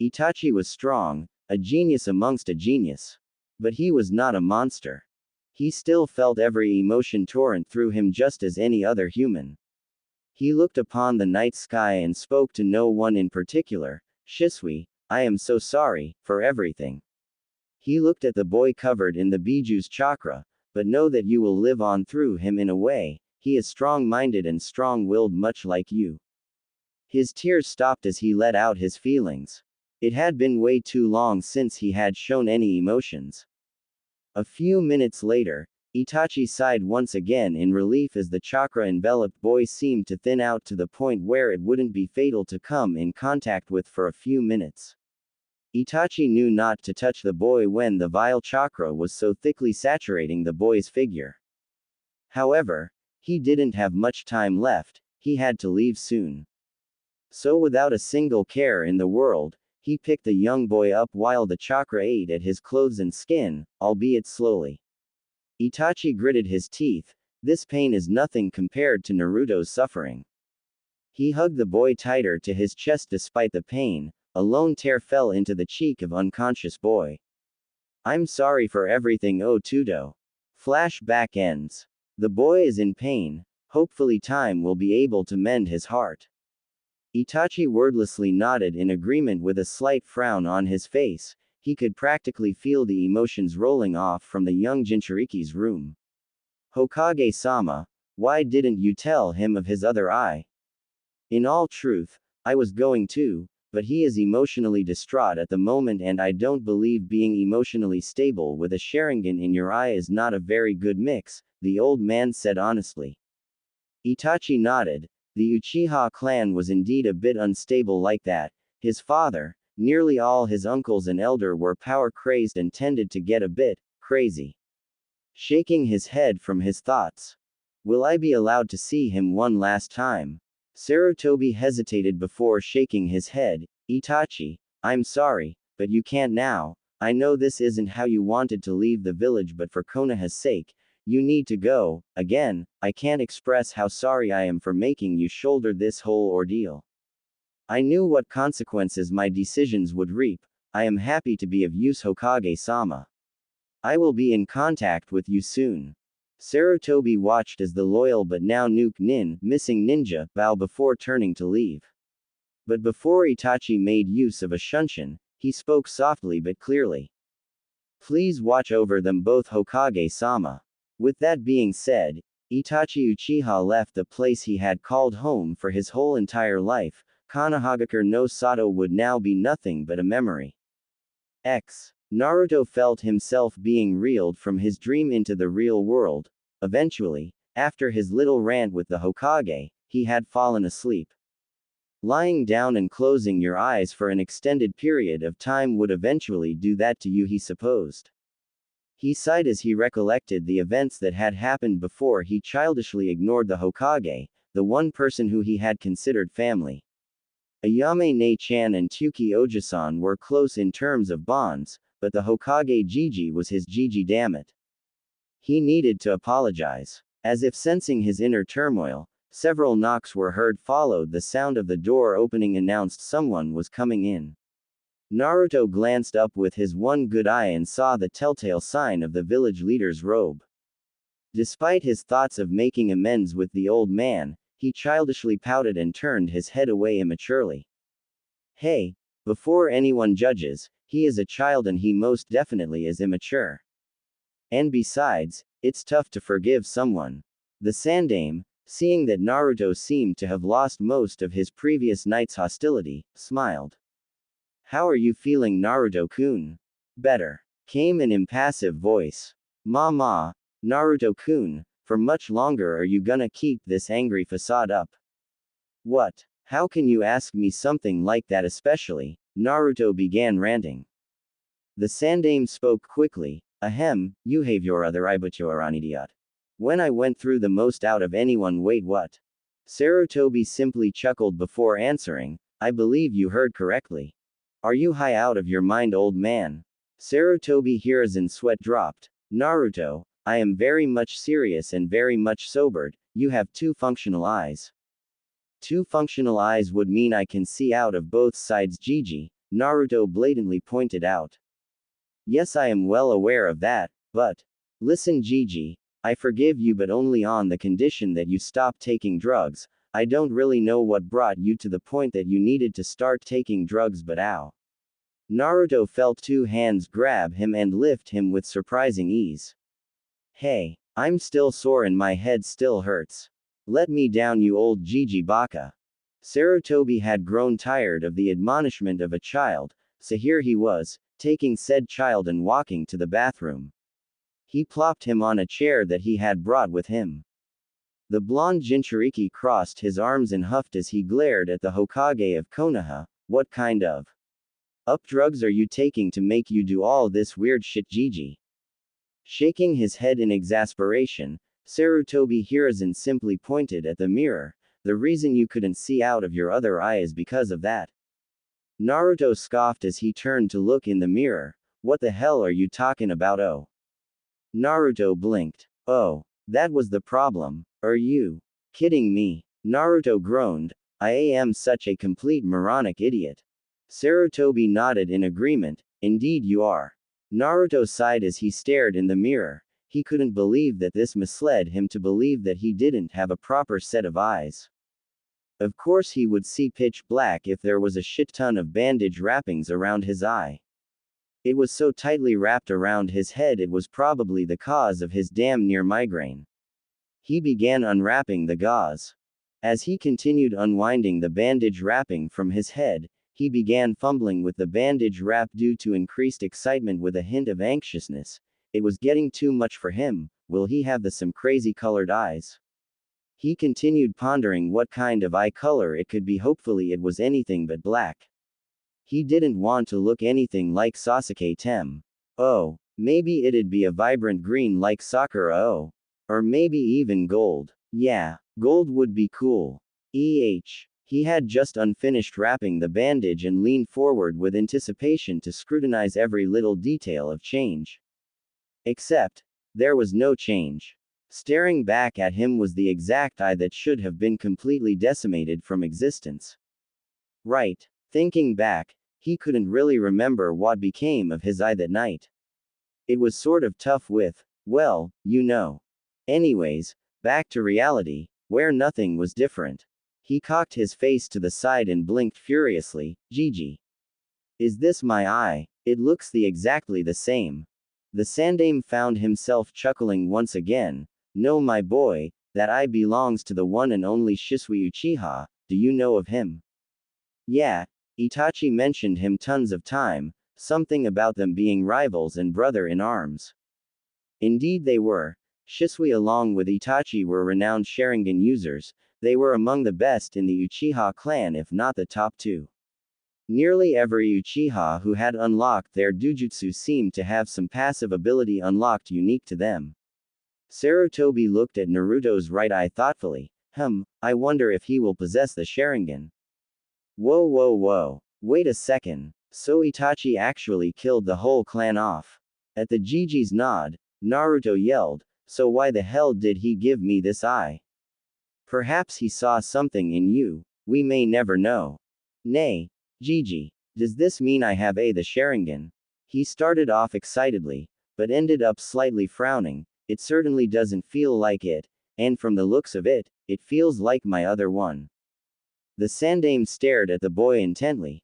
Itachi was strong, a genius amongst a genius. But he was not a monster. He still felt every emotion torrent through him just as any other human. He looked upon the night sky and spoke to no one in particular. Shisui, I am so sorry for everything. He looked at the boy covered in the Biju's chakra, but know that you will live on through him in a way. He is strong-minded and strong-willed much like you. His tears stopped as he let out his feelings. It had been way too long since he had shown any emotions. A few minutes later, Itachi sighed once again in relief as the chakra-enveloped boy seemed to thin out to the point where it wouldn't be fatal to come in contact with for a few minutes. Itachi knew not to touch the boy when the vile chakra was so thickly saturating the boy's figure. However, he didn't have much time left, he had to leave soon. So without a single care in the world, he picked the young boy up while the chakra ate at his clothes and skin, albeit slowly. Itachi gritted his teeth. This pain is nothing compared to Naruto's suffering. He hugged the boy tighter to his chest despite the pain. A lone tear fell into the cheek of unconscious boy. I'm sorry for everything, oh Tudo. Flashback ends. The boy is in pain. Hopefully time will be able to mend his heart. Itachi wordlessly nodded in agreement with a slight frown on his face. He could practically feel the emotions rolling off from the young Jinchuriki's room. Hokage-sama, why didn't you tell him of his other eye? In all truth, I was going to, but he is emotionally distraught at the moment and I don't believe being emotionally stable with a Sharingan in your eye is not a very good mix, the old man said honestly. Itachi nodded. The Uchiha clan was indeed a bit unstable like that. His father, nearly all his uncles and elder were power-crazed and tended to get a bit crazy. Shaking his head from his thoughts. Will I be allowed to see him one last time? Sarutobi hesitated before shaking his head. Itachi, I'm sorry, but you can't now. I know this isn't how you wanted to leave the village, but for Konoha's sake, you need to go. Again, I can't express how sorry I am for making you shoulder this whole ordeal. I knew what consequences my decisions would reap. I am happy to be of use, Hokage-sama. I will be in contact with you soon. Sarutobi watched as the loyal but now missing ninja, bow before turning to leave. But before Itachi made use of a shunshin, he spoke softly but clearly. Please watch over them both, Hokage-sama. With that being said, Itachi Uchiha left the place he had called home for his whole entire life. Konohagakure no Sato would now be nothing but a memory. Naruto felt himself being reeled from his dream into the real world. Eventually, after his little rant with the Hokage, he had fallen asleep. Lying down and closing your eyes for an extended period of time would eventually do that to you, he supposed. He sighed as he recollected the events that had happened before he childishly ignored the Hokage. the one person who he had considered family. Ayame Ne-chan and Tyuki Ojisan were close in terms of bonds, but the Hokage Jiji was his Jiji, damn it. He needed to apologize. As if sensing his inner turmoil, several knocks were heard, followed the sound of the door opening announced someone was coming in. Naruto glanced up with his one good eye and saw the telltale sign of the village leader's robe. Despite his thoughts of making amends with the old man, he childishly pouted and turned his head away immaturely. Hey, before anyone judges, he is a child and he most definitely is immature. And besides, it's tough to forgive someone. The Sandaime, seeing that Naruto seemed to have lost most of his previous night's hostility, smiled. How are you feeling, Naruto-kun? Better, came an impassive voice. Ma, Naruto-kun, for much longer are you gonna keep this angry facade up? What? How can you ask me something like that, especially? Naruto began ranting. The Sandaime spoke quickly. Ahem, you have your other eye, but you're an idiot. When I went through the most out of anyone, wait, what? Sarutobi simply chuckled before answering, I believe you heard correctly. Are you high out of your mind, old man? Sarutobi Hiruzen sweat dropped. Naruto, I am very much serious and very much sobered, you have 2 functional eyes. 2 functional eyes would mean I can see out of both sides, Jiji, Naruto blatantly pointed out. Yes, I am well aware of that, but. Listen, Jiji, I forgive you, but only on the condition that you stop taking drugs. I don't really know what brought you to the point that you needed to start taking drugs, but ow. Naruto felt 2 hands grab him and lift him with surprising ease. Hey, I'm still sore and my head still hurts. Let me down, you old Jiji baka. Sarutobi had grown tired of the admonishment of a child, so here he was, taking said child and walking to the bathroom. He plopped him on a chair that he had brought with him. The blonde Jinchuriki crossed his arms and huffed as he glared at the Hokage of Konoha. What kind of up drugs are you taking to make you do all this weird shit, Jiji? Shaking his head in exasperation, Sarutobi Hiruzen simply pointed at the mirror. The reason you couldn't see out of your other eye is because of that. Naruto scoffed as he turned to look in the mirror. What the hell are you talking about? Oh. Naruto blinked. Oh, that was the problem. Are you kidding me? Naruto groaned. I am such a complete moronic idiot. Sarutobi nodded in agreement. Indeed you are. Naruto sighed as he stared in the mirror. He couldn't believe that this misled him to believe that he didn't have a proper set of eyes. Of course he would see pitch black if there was a shit ton of bandage wrappings around his eye. It was so tightly wrapped around his head it was probably the cause of his damn near migraine. He began unwrapping the gauze. As he continued unwinding the bandage wrapping from his head, he began fumbling with the bandage wrap due to increased excitement with a hint of anxiousness. It was getting too much for him. Will he have some crazy colored eyes? He continued pondering what kind of eye color it could be. Hopefully it was anything but black. He didn't want to look anything like Sasuke Tem. Oh, maybe it'd be a vibrant green like Sakura. Oh. Or maybe even gold. Yeah, gold would be cool. He had just unfinished wrapping the bandage and leaned forward with anticipation to scrutinize every little detail of change. Except, there was no change. Staring back at him was the exact eye that should have been completely decimated from existence. Right. Thinking back, he couldn't really remember what became of his eye that night. It was sort of tough with, well, you know. Anyways, back to reality, where nothing was different. He cocked his face to the side and blinked furiously. Jiji. Is this my eye? It looks exactly the same. The Sandaime found himself chuckling once again. No, my boy, that eye belongs to the one and only Shisui Uchiha. Do you know of him? Yeah, Itachi mentioned him tons of time, something about them being rivals and brother in arms. Indeed they were. Shisui along with Itachi were renowned Sharingan users. They were among the best in the Uchiha clan, if not the top 2. Nearly every Uchiha who had unlocked their Dujutsu seemed to have some passive ability unlocked unique to them. Sarutobi looked at Naruto's right eye thoughtfully. I wonder if he will possess the Sharingan. Whoa whoa whoa. Wait a second. So Itachi actually killed the whole clan off. At the Gigi's nod, Naruto yelled, so why the hell did he give me this eye? Perhaps he saw something in you, we may never know. Nay, Gigi, does this mean I have the Sharingan? He started off excitedly, but ended up slightly frowning. It certainly doesn't feel like it, and from the looks of it, it feels like my other one. The Sandame stared at the boy intently.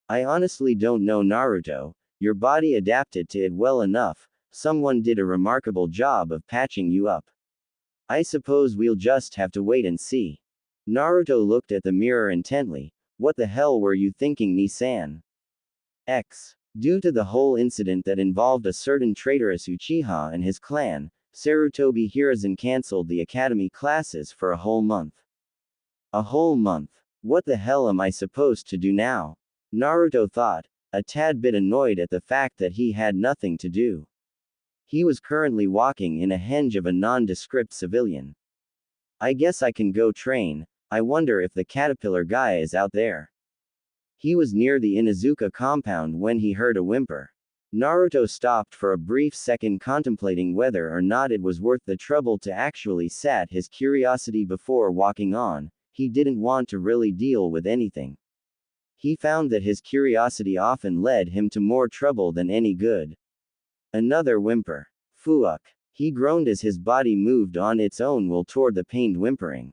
I honestly don't know, Naruto. Your body adapted to it well enough. Someone did a remarkable job of patching you up. I suppose we'll just have to wait and see. Naruto looked at the mirror intently. What the hell were you thinking, Nisan? Due to the whole incident that involved a certain traitorous Uchiha and his clan, Sarutobi Hiruzen cancelled the academy classes for a whole month. A whole month. What the hell am I supposed to do now? Naruto thought, a tad bit annoyed at the fact that he had nothing to do. He was currently walking in a henge of a nondescript civilian. I guess I can go train. I wonder if the caterpillar guy is out there. He was near the Inuzuka compound when he heard a whimper. Naruto stopped for a brief second, contemplating whether or not it was worth the trouble to actually sat his curiosity before walking on. He didn't want to really deal with anything. He found that his curiosity often led him to more trouble than any good. Another whimper. Fuck. He groaned as his body moved on its own will toward the pained whimpering.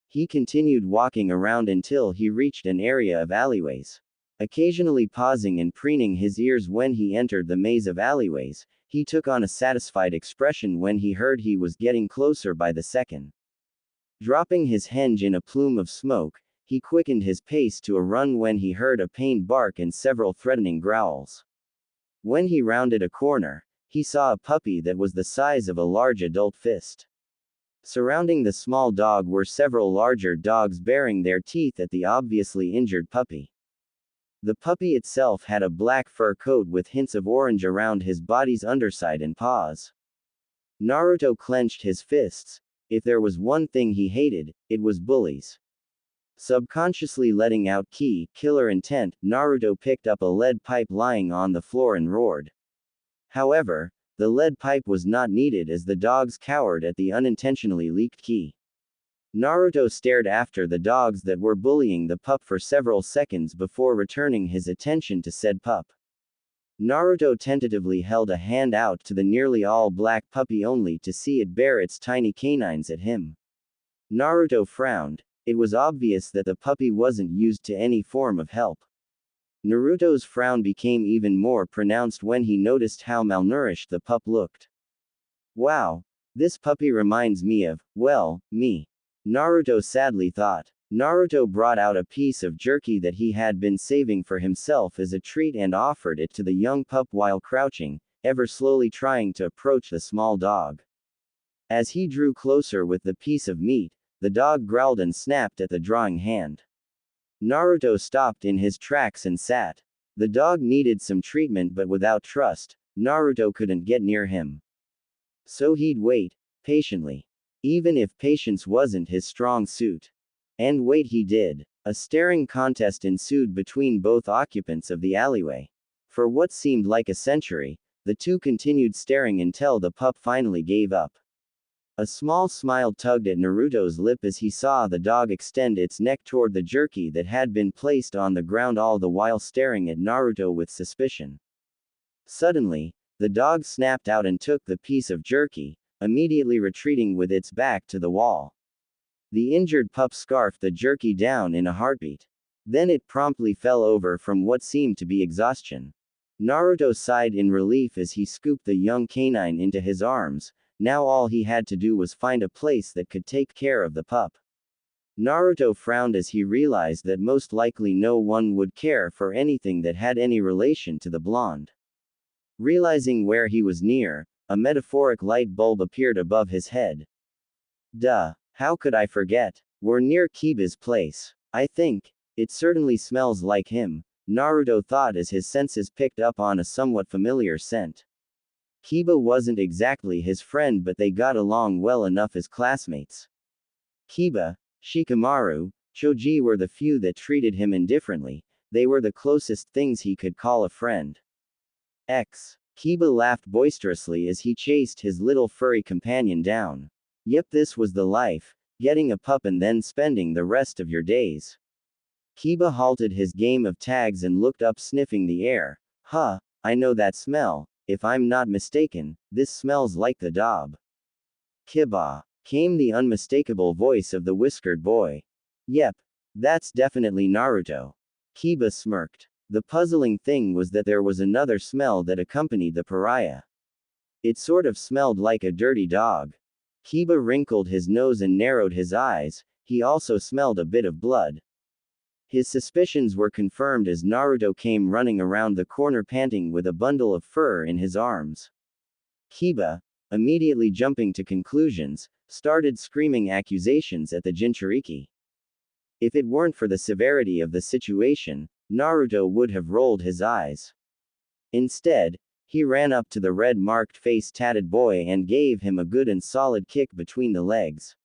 He continued walking around until he reached an area of alleyways. Occasionally pausing and preening his ears when he entered the maze of alleyways, he took on a satisfied expression when he heard he was getting closer by the second. Dropping his henge in a plume of smoke, he quickened his pace to a run when he heard a pained bark and several threatening growls. When he rounded a corner, he saw a puppy that was the size of a large adult fist. Surrounding the small dog were several larger dogs baring their teeth at the obviously injured puppy. The puppy itself had a black fur coat with hints of orange around his body's underside and paws. Naruto clenched his fists. If there was one thing he hated, it was bullies. Subconsciously letting out killer intent, Naruto picked up a lead pipe lying on the floor and roared. However, the lead pipe was not needed as the dogs cowered at the unintentionally leaked ki. Naruto stared after the dogs that were bullying the pup for several seconds before returning his attention to said pup. Naruto tentatively held a hand out to the nearly all-black puppy only to see it bare its tiny canines at him. Naruto frowned. It was obvious that the puppy wasn't used to any form of help. Naruto's frown became even more pronounced when he noticed how malnourished the pup looked. Wow, this puppy reminds me of, well, me. Naruto sadly thought. Naruto brought out a piece of jerky that he had been saving for himself as a treat and offered it to the young pup while crouching, ever slowly trying to approach the small dog. As he drew closer with the piece of meat, the dog growled and snapped at the drawing hand. Naruto stopped in his tracks and sat. The dog needed some treatment, but without trust, Naruto couldn't get near him. So he'd wait, patiently. Even if patience wasn't his strong suit. And wait he did. A staring contest ensued between both occupants of the alleyway. For what seemed like a century, the two continued staring until the pup finally gave up. A small smile tugged at Naruto's lip as he saw the dog extend its neck toward the jerky that had been placed on the ground, all the while staring at Naruto with suspicion. Suddenly, the dog snapped out and took the piece of jerky, immediately retreating with its back to the wall. The injured pup scarfed the jerky down in a heartbeat. Then it promptly fell over from what seemed to be exhaustion. Naruto sighed in relief as he scooped the young canine into his arms. Now all he had to do was find a place that could take care of the pup. Naruto frowned as he realized that most likely no one would care for anything that had any relation to the blonde. Realizing where he was near, a metaphoric light bulb appeared above his head. Duh, how could I forget? We're near Kiba's place. I think. It certainly smells like him, Naruto thought as his senses picked up on a somewhat familiar scent. Kiba wasn't exactly his friend, but they got along well enough as classmates. Kiba, Shikamaru, Choji were the few that treated him indifferently, they were the closest things he could call a friend. Kiba laughed boisterously as he chased his little furry companion down. Yep, this was the life, getting a pup and then spending the rest of your days. Kiba halted his game of tags and looked up, sniffing the air. Huh, I know that smell. If I'm not mistaken, this smells like the dog. Kiba, came the unmistakable voice of the whiskered boy. Yep, that's definitely Naruto. Kiba smirked. The puzzling thing was that there was another smell that accompanied the pariah. It sort of smelled like a dirty dog. Kiba wrinkled his nose and narrowed his eyes, he also smelled a bit of blood. His suspicions were confirmed as Naruto came running around the corner panting with a bundle of fur in his arms. Kiba, immediately jumping to conclusions, started screaming accusations at the Jinchuriki. If it weren't for the severity of the situation, Naruto would have rolled his eyes. Instead, he ran up to the red-marked face-tatted boy and gave him a good and solid kick between the legs.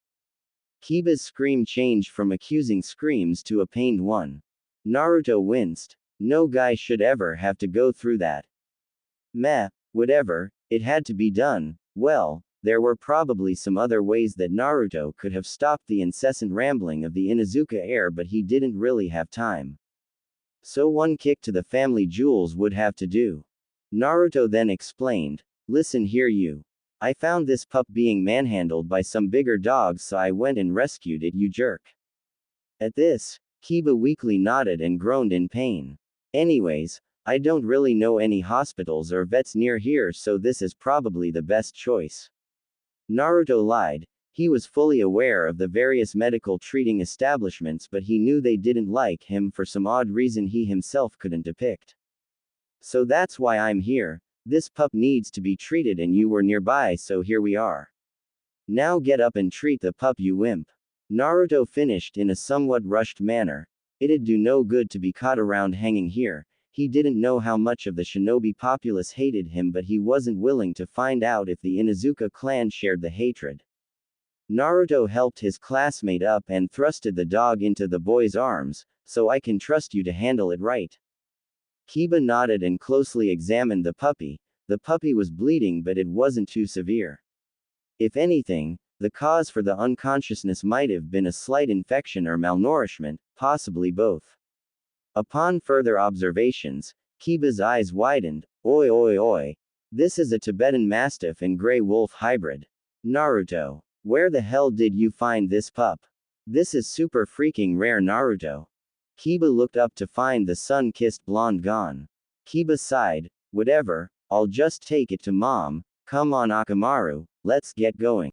Kiba's scream changed from accusing screams to a pained one. Naruto winced. No guy should ever have to go through that. Meh, whatever, it had to be done. Well, there were probably some other ways that Naruto could have stopped the incessant rambling of the Inuzuka heir, but he didn't really have time. So one kick to the family jewels would have to do. Naruto then explained, listen here you. I found this pup being manhandled by some bigger dogs, so I went and rescued it, you jerk. At this, Kiba weakly nodded and groaned in pain. Anyways, I don't really know any hospitals or vets near here, so this is probably the best choice. Naruto lied. He was fully aware of the various medical treating establishments, but he knew they didn't like him for some odd reason he himself couldn't depict. So that's why I'm here. This pup needs to be treated and you were nearby, so here we are. Now get up and treat the pup, you wimp. Naruto finished in a somewhat rushed manner. It'd do no good to be caught around hanging here. He didn't know how much of the shinobi populace hated him, but he wasn't willing to find out if the Inuzuka clan shared the hatred. Naruto helped his classmate up and thrusted the dog into the boy's arms, so I can trust you to handle it right. Kiba nodded and closely examined the puppy. The puppy was bleeding, but it wasn't too severe. If anything, the cause for the unconsciousness might have been a slight infection or malnourishment, possibly both. Upon further observations, Kiba's eyes widened. Oi oi oi. This is a Tibetan Mastiff and Grey Wolf hybrid. Naruto, where the hell did you find this pup? This is super freaking rare, Naruto. Kiba looked up to find the sun-kissed blonde gone. Kiba sighed, whatever, I'll just take it to mom. Come on Akamaru, let's get going.